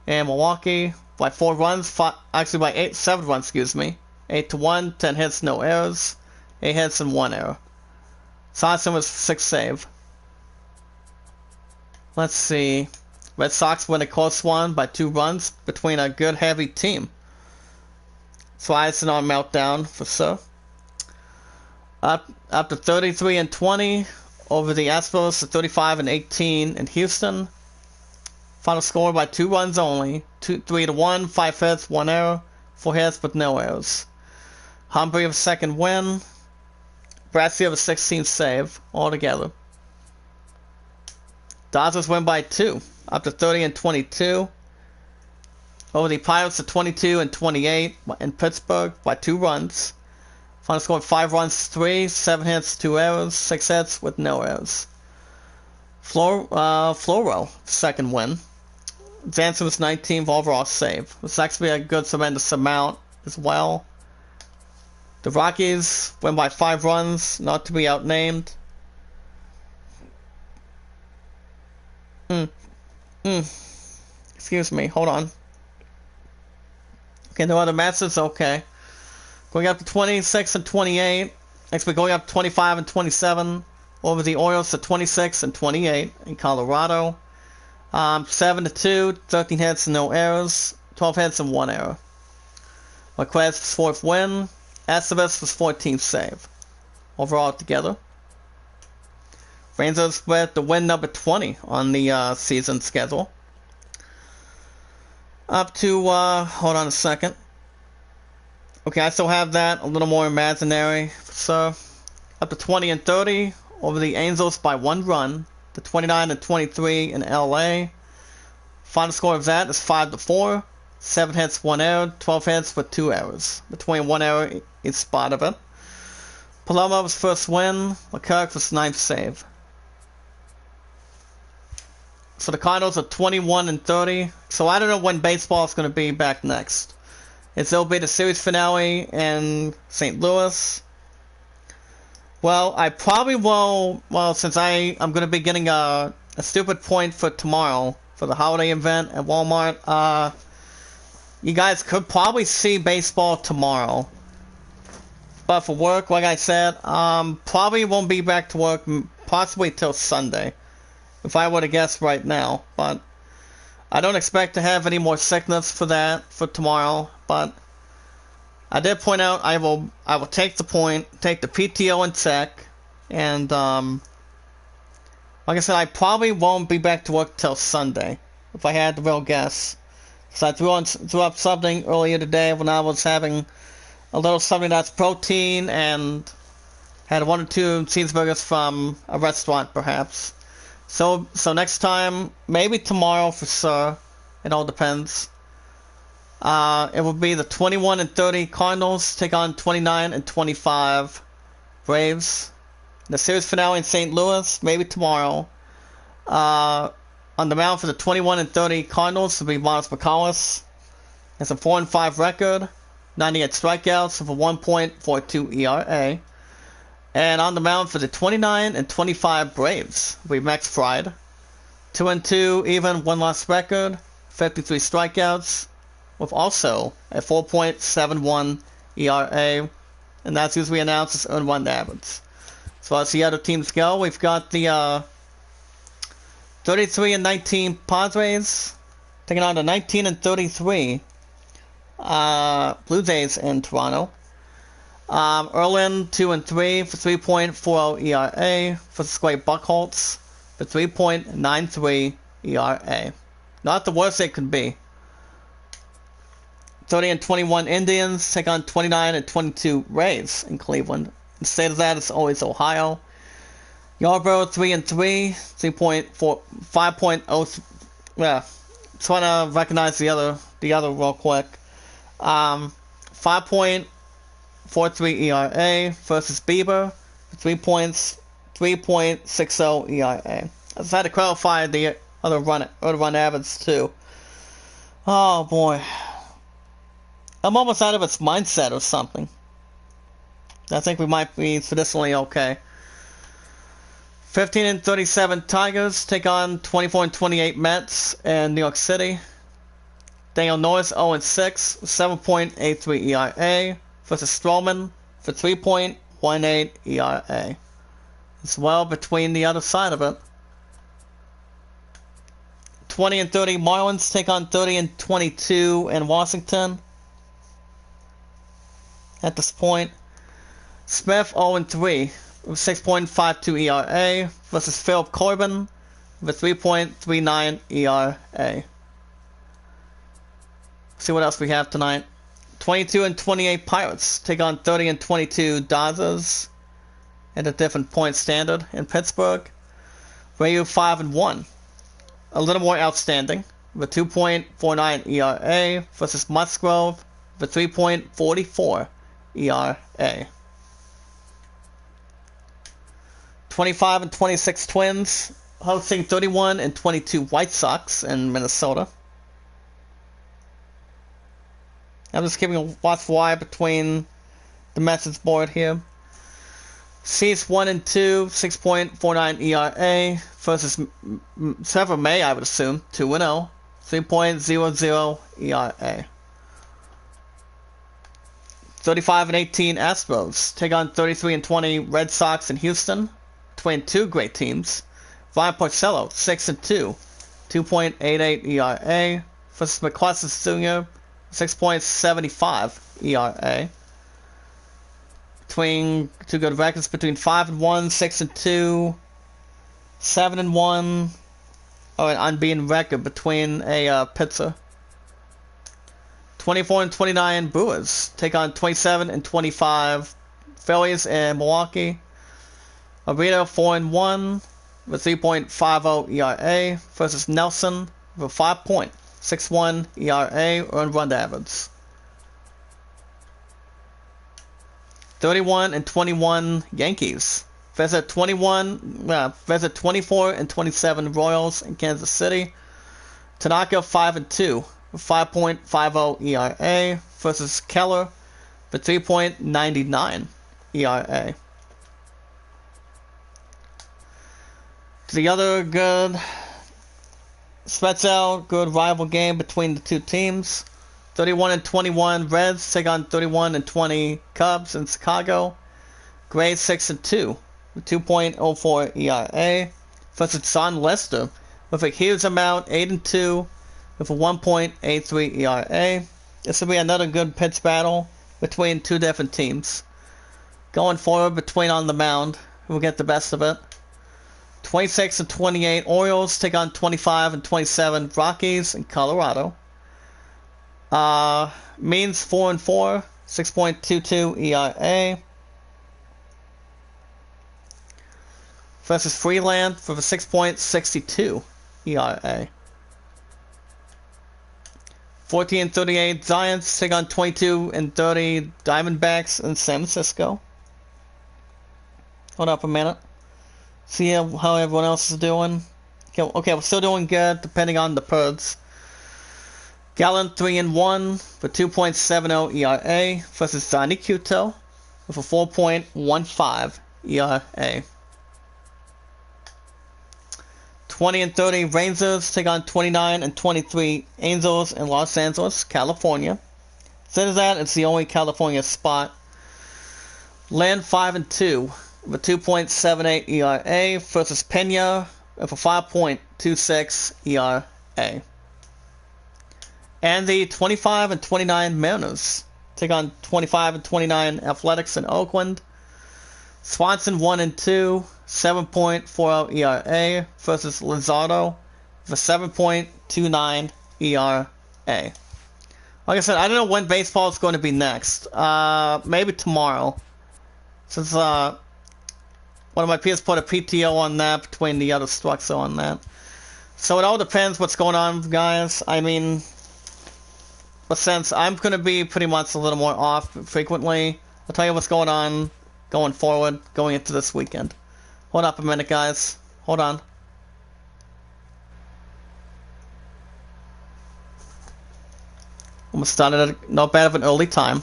And Milwaukee by 4 runs, actually by 7 runs, excuse me. 8-1, 10 hits, no errors. 8 hits and 1 error. Swanson was 6th save. Let's see. Red Sox win a close one by 2 runs between a good heavy team. Swanson on meltdown for sure. Up to 33 and 20 over the Astros at 35 and 18 in Houston. Final score by 2 runs only. 3-1, 5 hits, 1 error, 4 hits with no errors. Humphrey of 2nd win. Brassey of a 16th save altogether. Dodgers win by 2, up to 30 and 22. Over the Pirates at 22 and 28 in Pittsburgh by 2 runs. Final score 5 runs, 3, 7 hits, 2 errors, 6 hits with no errors. Floro, 2nd win. Jansen was 19th overall save. It's actually a good tremendous amount as well. The Rockies win by 5 runs, not to be outnamed. Excuse me, hold on. Okay, no other matches? Okay. Going up to 26 and 28. Next we're going up to 25 and 27. Over the Orioles at 26 and 28 in Colorado. 7-2, 13 hits and no errors. 12 hits and 1 error. Marquez was 4th win. Estevez was 14th save. Overall together. Rangers with the win number 20 on the season schedule. Up to, hold on a second. Okay, I still have that a little more imaginary. So, up to 20 and 30 over the Angels by 1 run. The 29 and 23 in LA. Final score of that is 5-4. 7 hits, 1 error. 12 hits with 2 errors. Between 1 error each spot of it. Paloma was 1st win. Leclerc was 9th save. So the Cardinals are 21 and 30. So I don't know when baseball is going to be back next. It'll be the series finale in St. Louis. Well, I probably will. Well, since I'm going to be getting a stupid point for tomorrow for the holiday event at Walmart. You guys could probably see baseball tomorrow. But for work, like I said, probably won't be back to work possibly till Sunday. If I were to guess right now, but I don't expect to have any more sickness for that for tomorrow. But I did point out I will take the point, take the PTO and tech, and like I said, I probably won't be back to work till Sunday if I had to real guess. So I threw up something earlier today when I was having a little something that's protein, and had 1 or 2 cheeseburgers from a restaurant, perhaps. So next time, maybe tomorrow for sure. It all depends. It will be the 21 and 30 Cardinals take on 29 and 25 Braves. The series finale in St. Louis, maybe tomorrow. On the mound for the 21 and 30 Cardinals will be Miles McCollis. Has a 4-5 record, 98 strikeouts with a 1.42 ERA. And on the mound for the 29 and 25 Braves will be Max Fried. 2-2 even, 1 loss record, 53 strikeouts, with also a 4.71 ERA. And that's usually announced as earned run average. As far as the other teams go, we've got the 33 and 19 Padres taking on the 19 and 33 Blue Jays in Toronto. Erlin 2-3 for 3.40 ERA versus Clay Buchholz for 3.93 ERA. Not the worst it could be. 30 and 21 Indians take on 29 and 22 Rays in Cleveland. Instead of that, it's always Ohio. Yarborough 3-3, 5.0. Yeah, trying to recognize the other real quick. 5.43 ERA versus Bieber, 3.60 ERA. I just had to clarify the other run average too. Oh boy, I'm almost out of its mindset or something. I think we might be traditionally okay. 15 and 37 Tigers take on 24 and 28 Mets in New York City. Daniel Norris 0-6, 7.83 ERA versus Stroman for 3.18 ERA. It's well between the other side of it. 20 and 30 Marlins take on 30 and 22 in Washington. At this point, Smith 0-3 with 6.52 ERA versus Philip Corbin with 3.39 ERA. See what else we have tonight. 22 and 28 Pirates take on 30 and 22 Dodgers at a different point standard in Pittsburgh. Rayu 5-1. A little more outstanding with 2.49 ERA versus Musgrove with 3.44 ERA. 25 and 26 Twins hosting 31 and 22 White Sox in Minnesota. I'm just keeping a watch between the message board here. Cease 1-2, 6.49 ERA versus Trevor May, I would assume, 2-0, 3.00 ERA. 35 and 18 Astros take on 33 and 20 Red Sox in Houston, between two great teams. Ryan Porcello 6-2, 2.88 ERA versus McCluskey Jr. 6.75 ERA. Between two good records between 5-1, 6-2, 7-1. Oh, an unbeaten record between a pitcher. 24 and 29 Brewers take on 27 and 25 Phillies in Milwaukee. Arita 4-1 with 3.50 ERA versus Nelson with 5.61 ERA earned run average. 31 and 21 Yankees visit 24 and 27 Royals in Kansas City. Tanaka 5-2 with 5.50 ERA versus Keller with 3.99 ERA. The other good Spetzel, good rival game between the two teams. 31 and 21 Reds take on 31 and 20 Cubs in Chicago. Gray 6-2 with 2.04 ERA versus John Lester with a huge amount 8-2 with a 1.83 ERA. This will be another good pitch battle between two different teams. Going forward between on the mound, who will get the best of it. 26 and 28 Orioles take on 25 and 27 Rockies in Colorado. Means 4-4, 6.22 ERA. Versus Freeland for the 6.62 ERA. 14-38 Giants take on 22-30 Diamondbacks in San Francisco. Hold up a minute. See how everyone else is doing. Okay, we're still doing good, depending on the Birds. Gallen 3-1 for 2.70 ERA versus Iamacreator with a 4.15 ERA. 20-30 Rangers take on 29-23 Angels in Los Angeles, California. Since that, it's the only California spot. Land 5-2 with a 2.78 ERA versus Pena with a 5.26 ERA. And the 25-29 Mariners take on 25-29 Athletics in Oakland. Swanson 1-2, 7.40 ERA versus Luzardo with a 7.29 ERA. Like I said, I don't know when baseball is going to be next. Maybe tomorrow, since one of my peers put a PTO on that between the other structure on that. So it all depends what's going on, guys. I mean, but since I'm going to be pretty much a little more off frequently, I'll tell you what's going on going forward, going into this weekend. Hold up a minute, guys. Hold on. Almost started at not bad of an early time.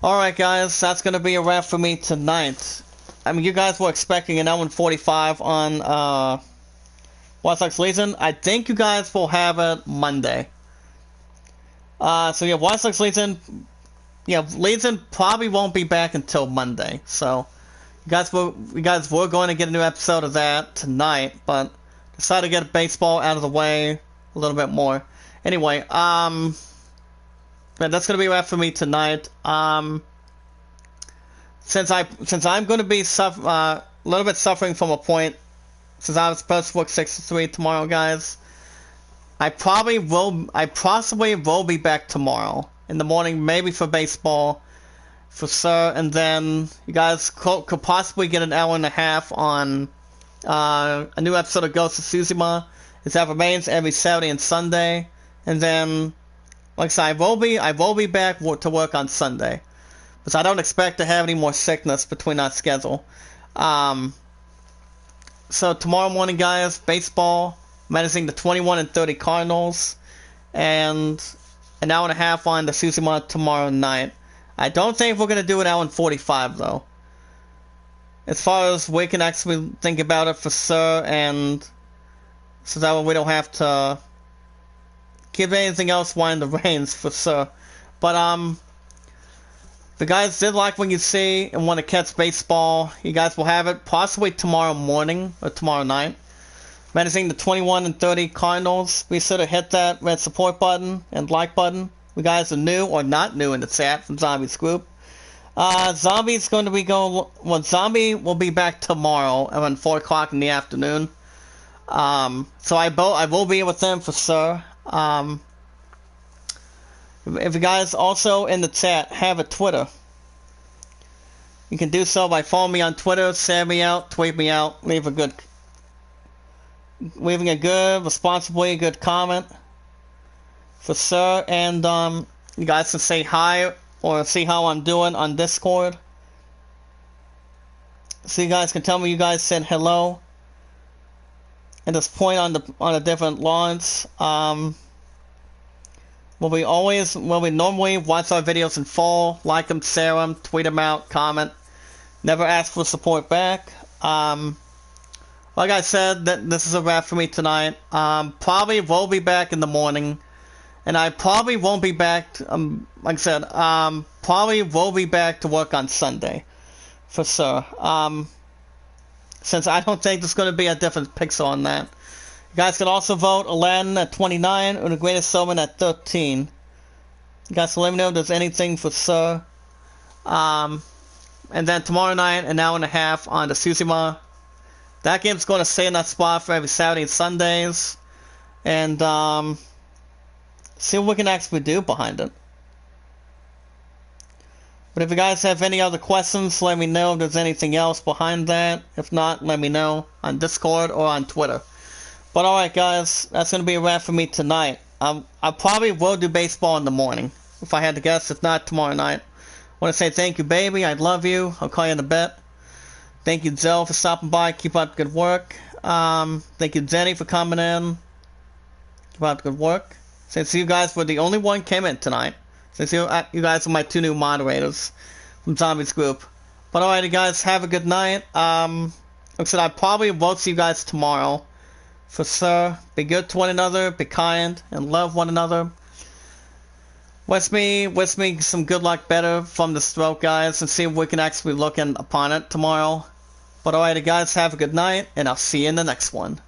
Alright, guys, that's going to be a wrap for me tonight. I mean, you guys were expecting an L145 on White Sox Legion. I think you guys will have it Monday. So yeah, White Sox Legion. Yeah, Legion probably won't be back until Monday. So you guys were going to get a new episode of that tonight, but decided to get baseball out of the way a little bit more. Anyway, but that's gonna be a wrap for me tonight. Since I'm going to be a little bit suffering from a point, since I was supposed to work 6 to 3 tomorrow, guys, I possibly will be back tomorrow in the morning, maybe for baseball, for sure, and then you guys could possibly get an hour and a half on a new episode of Ghost of Tsushima. That remains every Saturday and Sunday, and then, like I said, I will be back to work on Sunday, because I don't expect to have any more sickness between our schedule. So tomorrow morning, guys, baseball, menacing the 21-30 Cardinals, and an hour and a half on the Tsushima tomorrow night. I don't think we're going to do an hour and 45, though. As far as we can actually think about it for sure, and so that way we don't have to give anything else wine the reins for sure. But, if you guys did like what you see and want to catch baseball, you guys will have it possibly tomorrow morning or tomorrow night. Menacing the 21-30 Cardinals. Be sure to hit that red support button and like button. You guys are new or not new in the chat from Zombie's group. Zombie's going to be Zombie will be back tomorrow around 4 o'clock in the afternoon. So I will be with them for sure. If you guys also in the chat have a Twitter, you can do so by following me on Twitter, share me out, tweet me out, leaving a good, responsibly good comment for sure, and you guys can say hi or see how I'm doing on Discord, so you guys can tell me you guys said hello at this point on the different lawns. Will we normally watch our videos in full, like them, share them, tweet them out, comment, never ask for support back. Like I said, this is a wrap for me tonight. Probably will be back in the morning, and I probably won't be back, like I said, probably will be back to work on Sunday, for sure. Since I don't think there's going to be a different pixel on that. You guys can also vote Aladdin at 29 or the Greatest Showman at 13. You guys can let me know if there's anything for sure. And then tomorrow night, an hour and a half on the Tsushima. That game's going to stay in that spot for every Saturday and Sundays. And See what we can actually do behind it. But if you guys have any other questions, let me know if there's anything else behind that. If not, let me know on Discord or on Twitter. But alright guys, that's going to be a wrap for me tonight. I probably will do baseball in the morning, if I had to guess, if not tomorrow night. I want to say thank you, baby. I love you. I'll call you in a bit. Thank you, Zell, for stopping by. Keep up the good work. Thank you, Jenny, for coming in. Keep up the good work. Since you guys were the only one came in tonight. Since you guys are my 2 new moderators from Zombies Group. But alrighty, guys, have a good night. Like I said, I probably won't see you guys tomorrow. For sure. Be good to one another, be kind, and love one another. Wish me some good luck better from the stroke, guys, and see if we can actually look upon it tomorrow. But alrighty, guys, have a good night, and I'll see you in the next one.